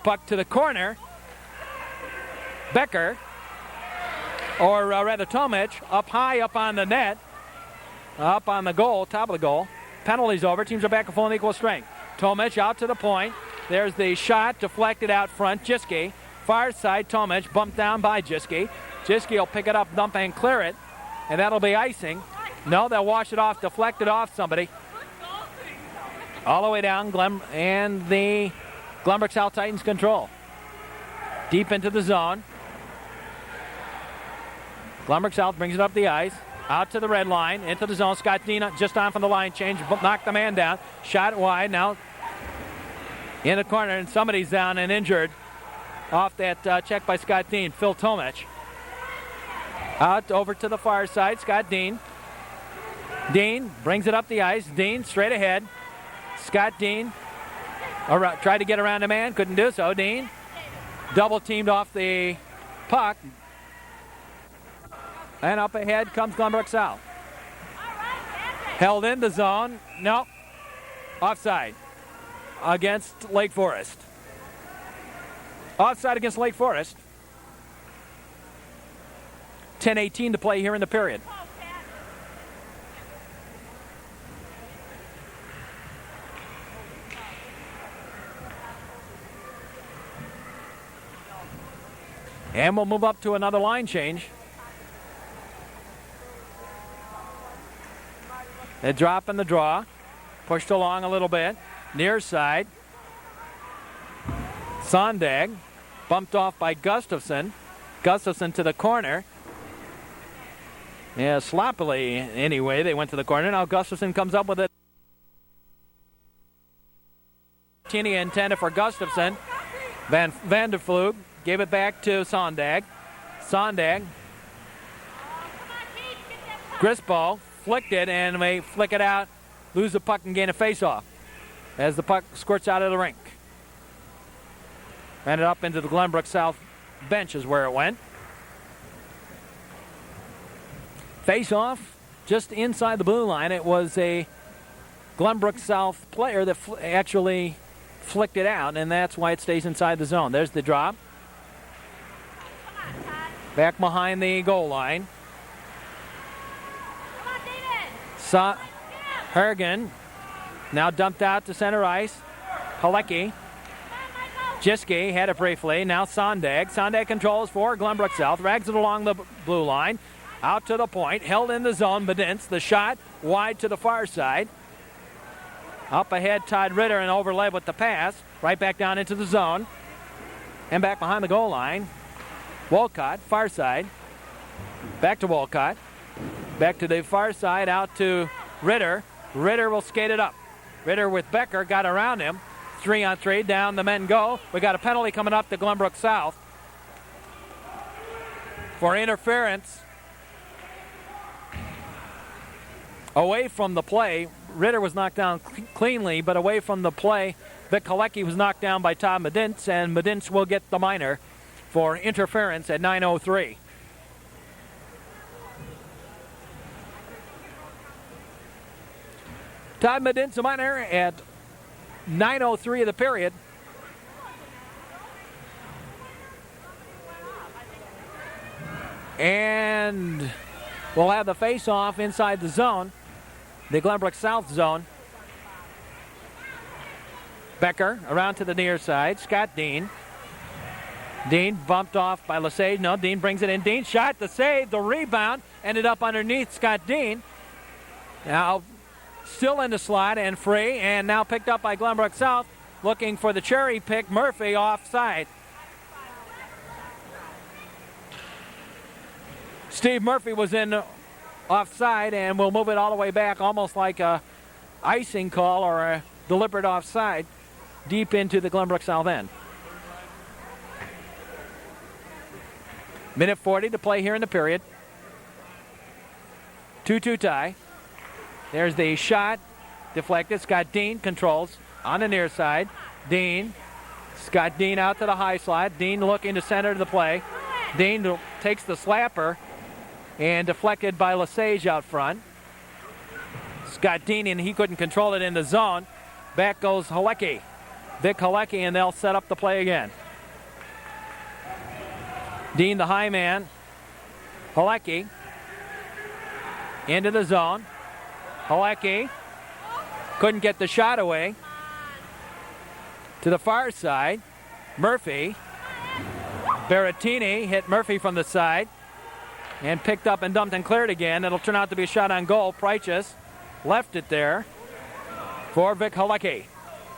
Puck to the corner. Becker. Or rather Tomich. Up high up on the net. Up on the goal. Top of the goal. Penalties over. Teams are back at full and equal strength. Tomich out to the point. There's the shot deflected out front. Jiski. Far side. Tomich bumped down by Jiski. Jiski will pick it up, dump and clear it. And that'll be icing. No, they'll wash it off, deflect it off somebody. All the way down, and the Glenbrook South Titans control. Deep into the zone. Glenbrook South brings it up the ice. Out to the red line, into the zone. Scott Dean just on from the line change, knocked the man down. Shot wide, now in the corner, and somebody's down and injured off that check by Scott Dean. Phil Tomich. Out over to the far side, Scott Dean. Dean brings it up the ice. Dean straight ahead. Scott Dean tried to get around the man, couldn't do so. Dean double teamed off the puck. And up ahead comes Glenbrook South. Held in the zone. No. Offside against Lake Forest. Offside against Lake Forest. 10:18 to play here in the period. And we'll move up to another line change. A drop in the draw. Pushed along a little bit. Near side. Sondag. Bumped off by Gustafson. Gustafson to the corner. Yeah, sloppily anyway. They went to the corner. Now Gustafson comes up with it. Tini intended for Gustafson. Van der Vloog gave it back to Sondag. Sondag. Grisbo flicked it, and they flick it out, lose the puck, and gain a face-off as the puck squirts out of the rink. Ended up into the Glenbrook South bench is where it went. Face-off just inside the blue line. It was a Glenbrook South player that actually flicked it out, and that's why it stays inside the zone. There's the drop. Back behind the goal line. Hergen now dumped out to center ice. Halecki. Jiske had it briefly. Now Sondag. Sondag controls for Glenbrook South. Rags it along the blue line. Out to the point. Held in the zone. Bedints. The shot wide to the far side. Up ahead, Todd Ritter, and overlay with the pass. Right back down into the zone. And back behind the goal line. Wolcott, far side. Back to Wolcott. Back to the far side, out to Ritter. Ritter will skate it up. Ritter with Becker, got around him. 3-on-3, down the men go. We got a penalty coming up to Glenbrook South for interference away from the play. Ritter was knocked down cleanly, but away from the play, Vic Halecki was knocked down by Todd Medintz, and Medintz will get the minor for interference at 9:03. Todd Medintz, a minor at 9:03 of the period. And we'll have the face-off inside the zone, the Glenbrook South zone. Becker around to the near side. Scott Dean. Dean bumped off by Lesage. No, Dean brings it in. Dean shot, the save, the rebound. Ended up underneath Scott Dean. Now still in the slot and free, and now picked up by Glenbrook South. Looking for the cherry pick. Murphy offside. Steve Murphy was in offside, and we'll move it all the way back, almost like a icing call or a deliberate offside, deep into the Glenbrook South end. Minute 40 to play here in the period. 2-2 tie. There's the shot. Deflected. Scott Dean controls on the near side. Dean. Scott Dean out to the high slot. Dean looking to center the play. Dean takes the slapper and deflected by Lesage out front. Scott Dean, and he couldn't control it in the zone. Back goes Halecki. Vic Halecki, and they'll set up the play again. Dean, the high man. Halecki into the zone. Halecki couldn't get the shot away. To the far side, Murphy. Berrettini hit Murphy from the side. and picked up and dumped and cleared again. It'll turn out to be a shot on goal. Prychus left it there for Vic Halecki.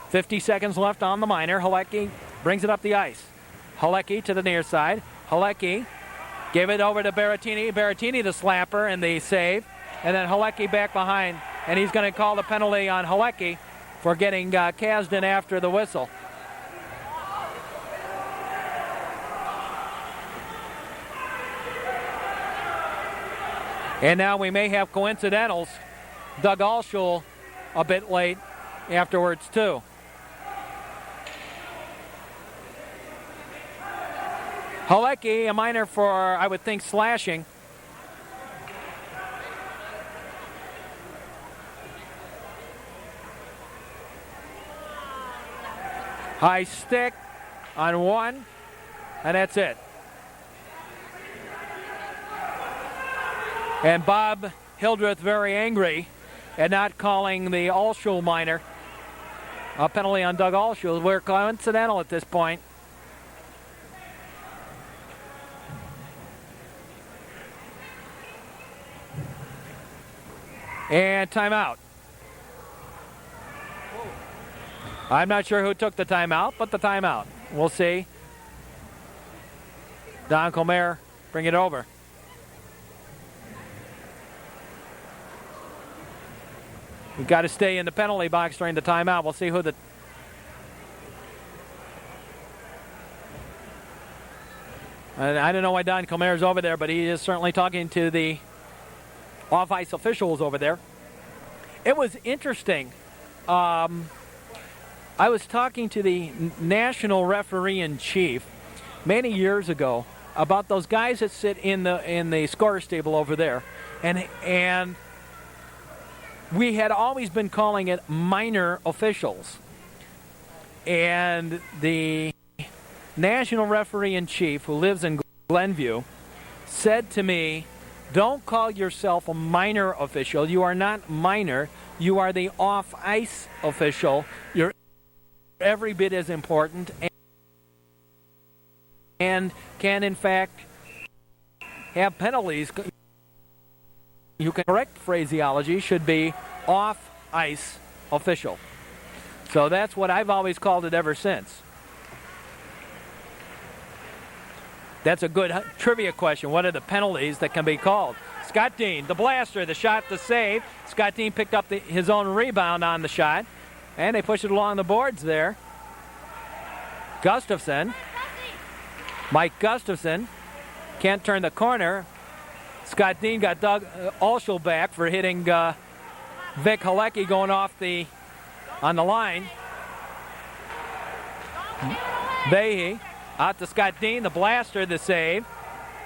50 seconds left on the minor. Halecki brings it up the ice. Halecki to the near side. Halecki gave it over to Berrettini. Berrettini the slapper and the save. And then Halecki back behind. And he's going to call the penalty on Halecki for getting Kasdan after the whistle. And now we may have coincidentals. Doug Alschul a bit late afterwards too. Halecki, a minor for, I would think, slashing. High stick on one, and that's it. And Bob Hildreth very angry at not calling the Alschul minor. A penalty on Doug Alschul. We're coincidental at this point. And timeout. I'm not sure who took the timeout, but the timeout. We'll see. Don Colmer, bring it over. We've got to stay in the penalty box during the timeout. We'll see who the... I don't know why Don Colmer is over there, but he is certainly talking to the off-ice officials over there. It was interesting. I was talking to the national referee-in-chief many years ago about those guys that sit in the scorer's table over there, and we had always been calling it minor officials. And the national referee-in-chief, who lives in Glenview, said to me, "Don't call yourself a minor official. You are not minor. You are the off-ice official. You're every bit as important and can, in fact, have penalties." You can correct phraseology should be off-ice official. So that's what I've always called it ever since. That's a good trivia question. What are the penalties that can be called? Scott Dean, the blaster, the shot, the save. Scott Dean picked up his own rebound on the shot, and they pushed it along the boards there. Gustafson, Mike Gustafson, can't turn the corner. Scott Dean got Doug Alschul back for hitting Vic Halecki going off on the line. Behe out to Scott Dean, the blaster, the save,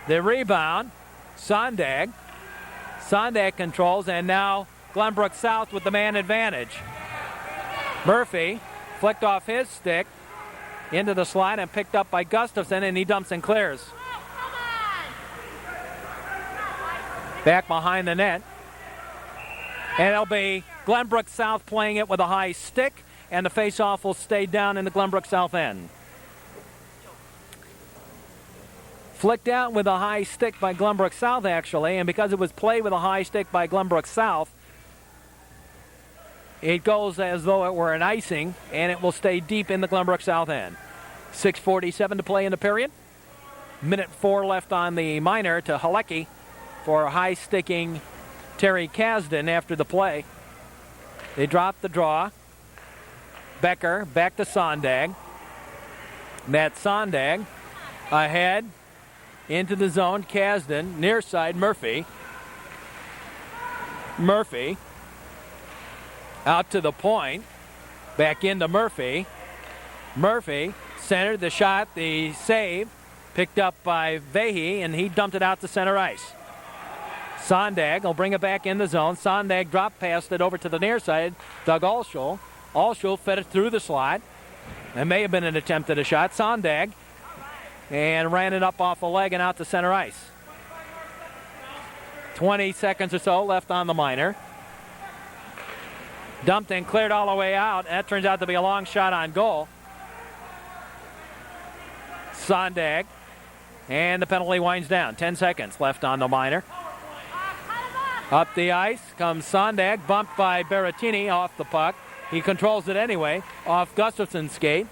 the rebound. Sondag controls, and now Glenbrook South with the man advantage. Murphy flicked off his stick into the slide and picked up by Gustafson, and he dumps and clears. Back behind the net. And it'll be Glenbrook South playing it with a high stick, and the face-off will stay down in the Glenbrook South end. Flicked out with a high stick by Glenbrook South, actually, and because it was played with a high stick by Glenbrook South, it goes as though it were an icing, and it will stay deep in the Glenbrook South end. 6:47 to play in the period. Minute 4 left on the minor to Halecki for high-sticking Terry Kasdan after the play. They drop the draw. Becker back to Sondag. Matt Sondag ahead into the zone. Kasdan near side. Murphy out to the point. Back into Murphy. Murphy centered the shot, the save, picked up by Behe, and he dumped it out to center ice. Sondag will bring it back in the zone. Sondag drop passed it over to the near side. Doug Alschul. Alschul fed it through the slot. It may have been an attempt at a shot. Sondag and ran it up off a leg and out to center ice. 20 seconds or so left on the minor. Dumped and cleared all the way out. That turns out to be a long shot on goal. Sondag And the penalty winds down. 10 seconds left on the minor. Up the ice comes Sondag, bumped by Berrettini off the puck. He controls it anyway, off Gustafson's skate.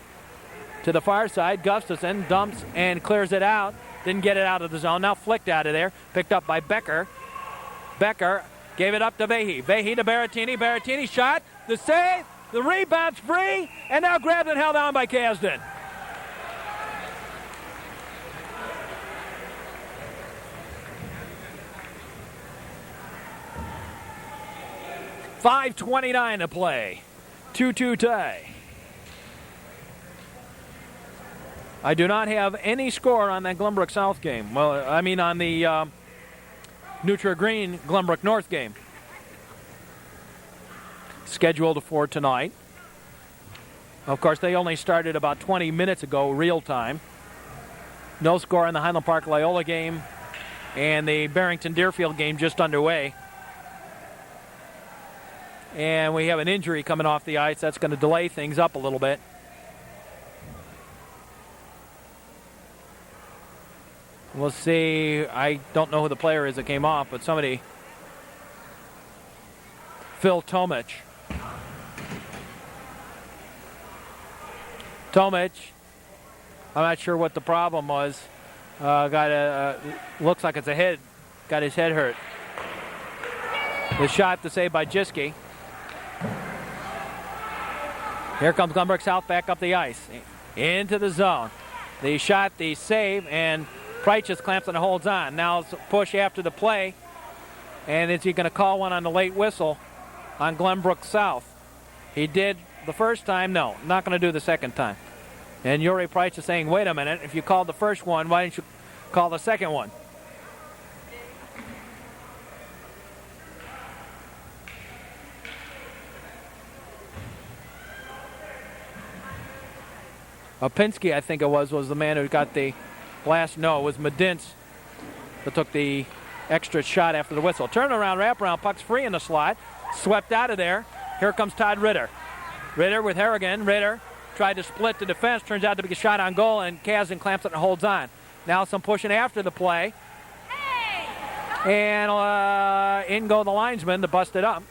To the far side, Gustafson dumps and clears it out. Didn't get it out of the zone. Now flicked out of there. Picked up by Becker. Becker gave it up to Vehi. Vehi to Berrettini. Berrettini shot. The save. The rebound's free. And now grabbed and held on by Kasdan. .5:29 to play. 2-2 tie. I do not have any score on that Glenbrook South game. Well, I mean on the Nutra Green Glenbrook North game. Scheduled for tonight. Of course, they only started about 20 minutes ago, real time. No score in the Highland Park Loyola game, and the Barrington Deerfield game just underway. And we have an injury coming off the ice. That's going to delay things up a little bit. We'll see. I don't know who the player is that came off, but somebody. Phil Tomich. Tomich. I'm not sure what the problem was. Looks like it's a head. Got his head hurt. The shot to save by Jiske. Here comes Glenbrook South back up the ice. Into the zone. The shot, the save, and Price just clamps and holds on. Now it's a push after the play. And is he going to call one on the late whistle on Glenbrook South? He did the first time. No, not going to do the second time. And Yuri Price is saying, wait a minute, if you called the first one, why didn't you call the second one? Opinski, I think it was the man who got the last. No, it was Medince that took the extra shot after the whistle. Turnaround, wraparound, puck's free in the slot. Swept out of there. Here comes Todd Ritter. Ritter with Harrigan. Ritter tried to split the defense. Turns out to be a shot on goal, and Kasdan clamps it and holds on. Now some pushing after the play. And in go the linesman to bust it up.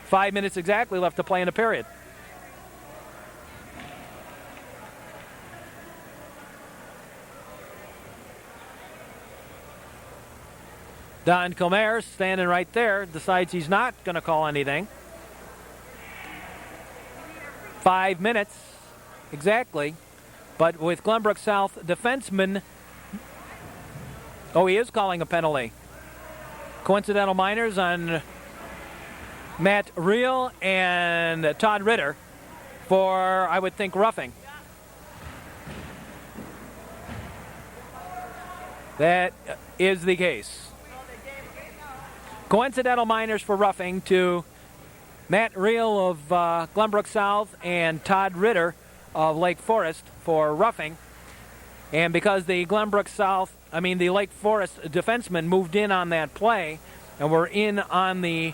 5 minutes exactly left to play in the period. Don Comer standing right there, decides he's not going to call anything. 5 minutes, exactly. But with Glenbrook South defenseman, he is calling a penalty. Coincidental minors on Matt Reel and Todd Ritter for, I would think, roughing. That is the case. Coincidental minors for roughing to Matt Reel of Glenbrook South and Todd Ritter of Lake Forest for roughing. And because the the Lake Forest defenseman moved in on that play and were in on the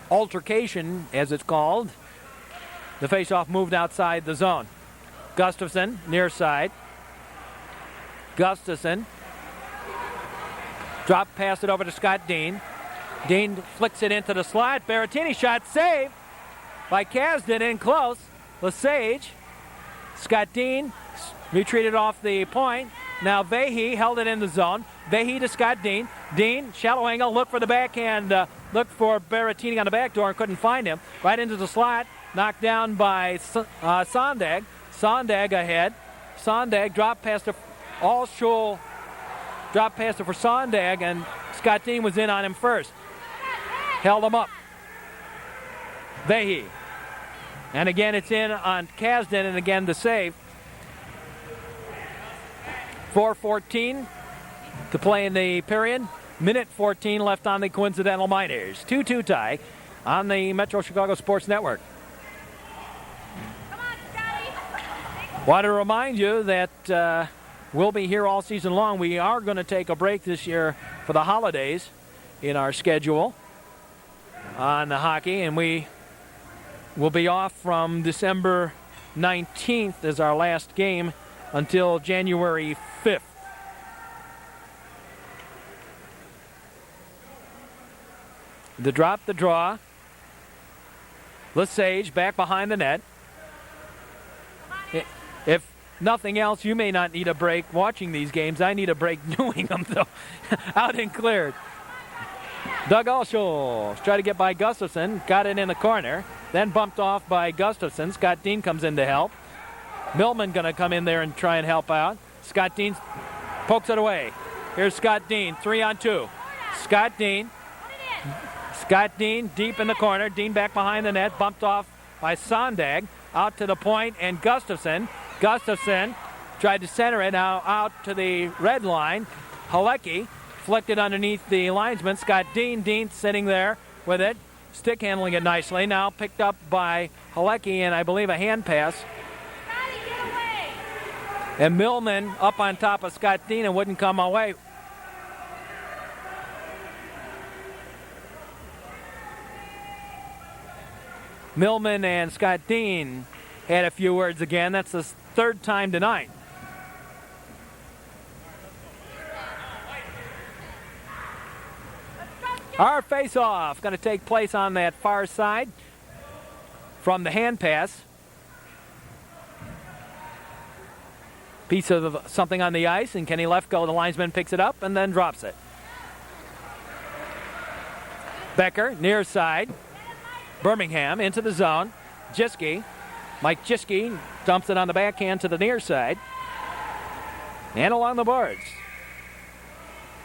altercation, as it's called, the faceoff moved outside the zone. Gustafson, near side. Gustafson. Drop, pass it over to Scott Dean. Dean flicks it into the slot. Berrettini shot saved by Kasdan in close. Lesage. Scott Dean retreated off the point. Now Vehi held it in the zone. Vehi to Scott Dean. Dean, shallow angle, looked for the backhand. Looked for Berrettini on the back door and couldn't find him. Right into the slot. Knocked down by Sondag. Sondag ahead. Sondag dropped past it. Allschul dropped past it for Sondag, and Scott Dean was in on him first. Held him up. Vehi. And again, it's in on Kasdan, and again the save. 4:14 to play in the period. Minute 14 left on the coincidental minors. 2-2 tie on the Metro Chicago Sports Network. Want to remind you that we'll be here all season long. We are going to take a break this year for the holidays in our schedule on the hockey, and we will be off from December 19th as our last game until January 5th. The drop, the draw. Lesage back behind the net. If nothing else, you may not need a break watching these games. I need a break doing them, though. Out and cleared. Doug Alsholes tried to get by Gustafson. Got it in the corner. Then bumped off by Gustafson. Scott Dean comes in to help. Millman going to come in there and try and help out. Scott Dean pokes it away. Here's Scott Dean, 3-on-2. Scott Dean deep in the corner. Dean back behind the net, bumped off by Sondag. Out to the point, and Gustafson tried to center it, now out to the red line. Halecki flicked it underneath the linesman. Scott Dean sitting there with it, stick handling it nicely. Now picked up by Halecki, and I believe a hand pass. And Millman up on top of Scott Dean and wouldn't come away. Millman and Scott Dean had a few words again. That's the third time tonight. Our face-off going to take place on that far side from the hand pass. Piece of something on the ice, and Kenny Lefko, the linesman, picks it up and then drops it. Becker, near side. Birmingham into the zone. Mike Jiske dumps it on the backhand to the near side. And along the boards.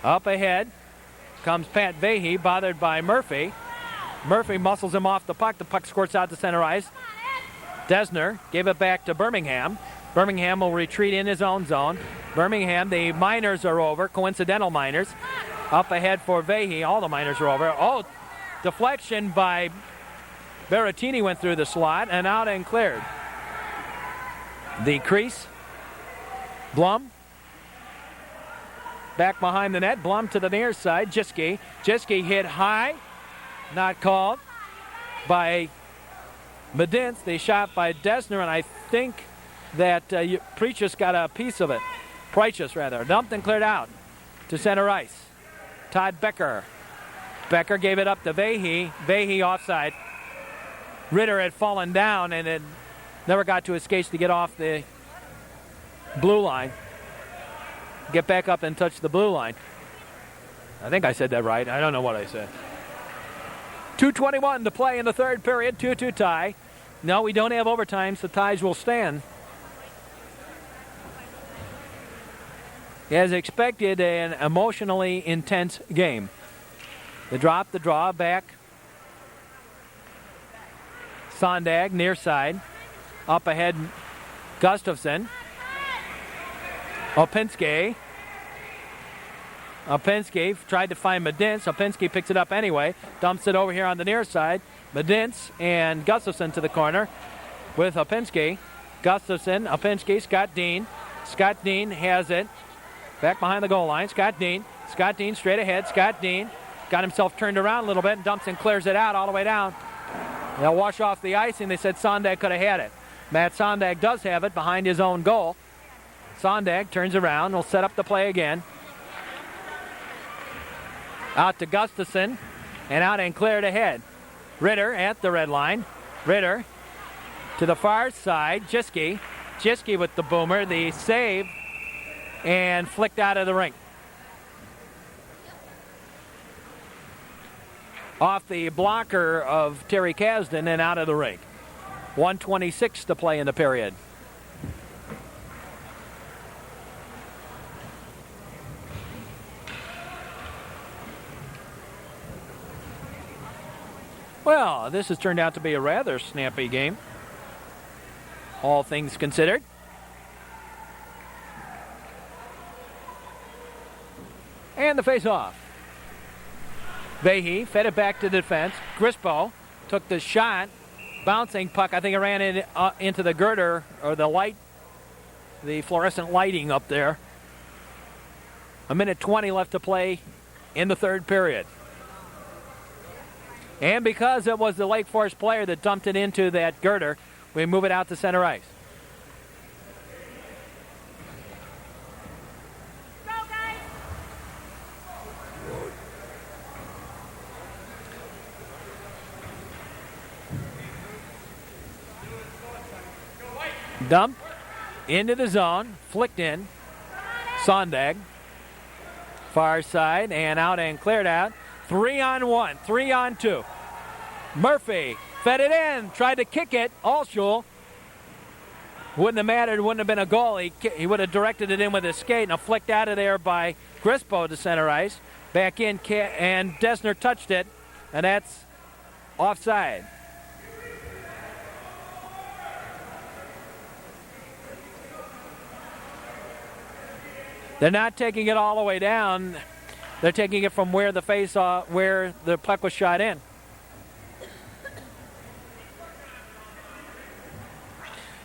Up ahead comes Pat Vahey, bothered by Murphy. Murphy muscles him off the puck. The puck squirts out to center ice. Desner gave it back to Birmingham. Birmingham will retreat in his own zone. Birmingham, the minors are over, coincidental minors. Up ahead for Vahey, all the minors are over. Oh, deflection by Berrettini went through the slot and out and cleared. The crease. Blum. Back behind the net. Blum to the near side. Jiske hit high. Not called by Medinth. The shot by Desner, and I think that Preachus got a piece of it. Preachus, rather. Dumped and cleared out to center ice. Todd Becker. Becker gave it up to Vahey. Vahey offside. Ritter had fallen down and had never got to his skates to get off the blue line. Get back up and touch the blue line. I think I said that right. I don't know what I said. 2:21 to play in the third period. 2-2 tie. No, we don't have overtime, so ties will stand. As expected, an emotionally intense game. The drop, the draw, back. Sondag, near side. Up ahead, Gustafson. Opinski tried to find Medinth. Opinski picks it up anyway. Dumps it over here on the near side. Medinth and Gustafson to the corner with Opinski. Gustafson, Opinski, Scott Dean. Scott Dean has it. Back behind the goal line. Scott Dean straight ahead. Scott Dean got himself turned around a little bit and dumps and clears it out all the way down. They'll wash off the icing. They said Sondag could have had it. Matt Sondag does have it behind his own goal. Sondag turns around. Will set up the play again. Out to Gustafson. And out and cleared ahead. Ritter at the red line. Ritter to the far side. Jiske with the boomer. The save. And flicked out of the rink. Off the blocker of Terry Kasdan and out of the rink. 1:26 to play in the period. Well, this has turned out to be a rather snappy game, all things considered. And the face-off. Vahey fed it back to the defense. Grispo took the shot. Bouncing puck. I think it ran into the girder or the light, the fluorescent lighting up there. 1:20 left to play in the third period. And because it was the Lake Forest player that dumped it into that girder, we move it out to center ice. Dump into the zone, flicked in. Sondag, far side, and out and cleared out. 3-on-1, 3-on-2. Murphy fed it in, tried to kick it. Allschul. Wouldn't have mattered, wouldn't have been a goal. He would have directed it in with his skate, and a flicked out of there by Grispo to center ice. Back in, and Desner touched it, and that's offside. They're not taking it all the way down. They're taking it from where where the puck was shot in.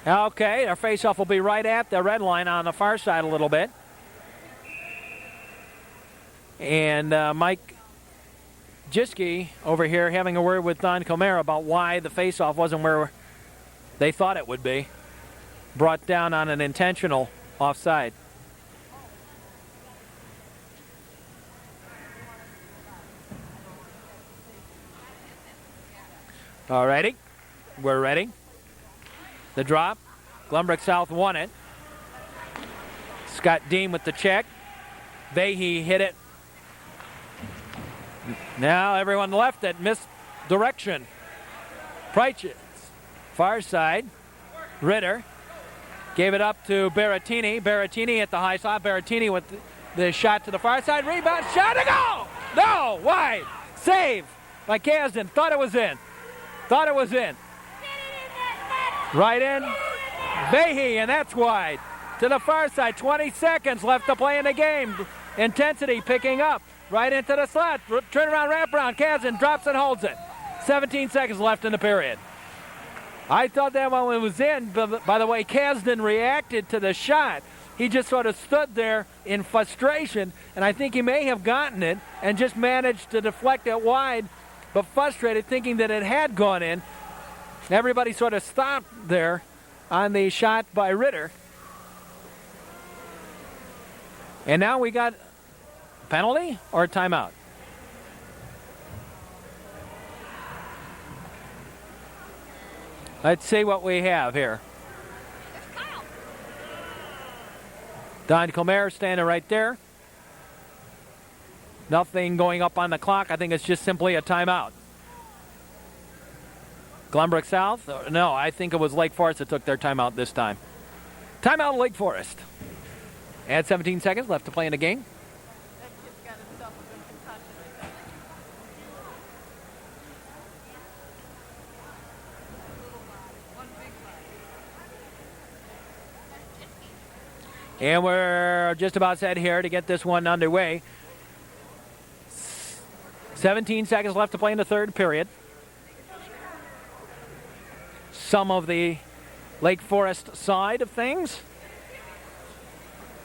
Okay, our faceoff will be right at the red line on the far side a little bit. And Mike Jiski over here having a word with Don Comer about why the faceoff wasn't where they thought it would be. Brought down on an intentional offside. All righty, we're ready. The drop. Glenbrook South won it. Scott Dean with the check. Vahey hit it. Now everyone left it. Misdirection. Prychitz. Far side. Ritter. Gave it up to Berrettini. Berrettini at the high side. Berrettini with the shot to the far side. Rebound. Shot to go! No! Wide. Save by Kasdan. Thought it was in. Thought it was in. Right in. Vahey, and that's wide. To the far side. 20 seconds left to play in the game. Intensity picking up. Right into the slot. Turnaround, wraparound. Kasdan drops and holds it. 17 seconds left in the period. I thought that one was in, but by the way, Kasdan reacted to the shot. He just sort of stood there in frustration, and I think he may have gotten it and just managed to deflect it wide, but frustrated, thinking that it had gone in. Everybody sort of stopped there on the shot by Ritter. And now we got penalty or timeout? Let's see what we have here. Don Comer standing right there. Nothing going up on the clock. I think it's just simply a timeout. Glenbrook South? No, I think it was Lake Forest that took their timeout this time. Timeout Lake Forest. Add 17 seconds left to play in the game. And we're just about set here to get this one underway. 17 seconds left to play in the third period. Some of the Lake Forest side of things.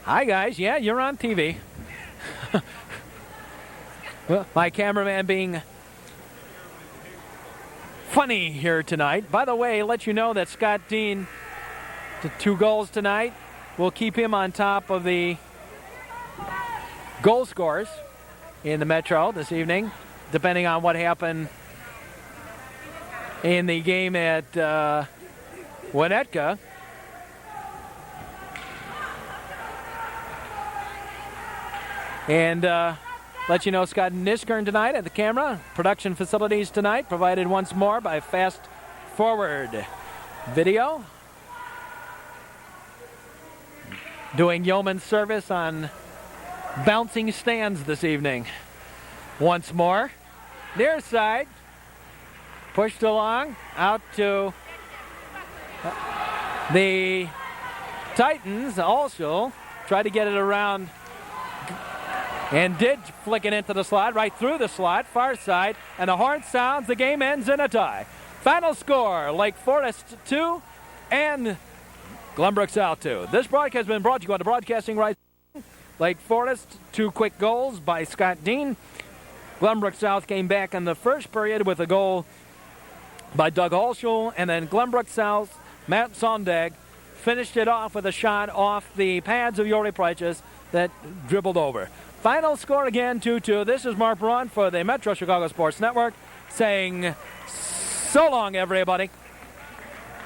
Hi, guys. Yeah, you're on TV. Well, my cameraman being funny here tonight. By the way, let you know that Scott Dean, the 2 goals tonight, will keep him on top of the goal scorers in the Metro this evening, depending on what happened in the game at Winnetka. And let you know Scott Niskern tonight at the camera. Production facilities tonight provided once more by Fast Forward Video. Doing yeoman service on bouncing stands this evening. Once more. Near side. Pushed along. Out to the Titans. Also tried to get it around and did flick it into the slot. Right through the slot. Far side. And the horn sounds. The game ends in a tie. Final score. Lake Forest 2 and Glenbrook South 2. This broadcast has been brought to you on the broadcasting rights. Lake Forest, 2 quick goals by Scott Dean. Glenbrook South came back in the first period with a goal by Doug Allschul, and then Glenbrook South, Matt Sondag, finished it off with a shot off the pads of Yuri Prychitz that dribbled over. Final score again, 2-2. This is Mark Braun for the Metro Chicago Sports Network saying so long, everybody.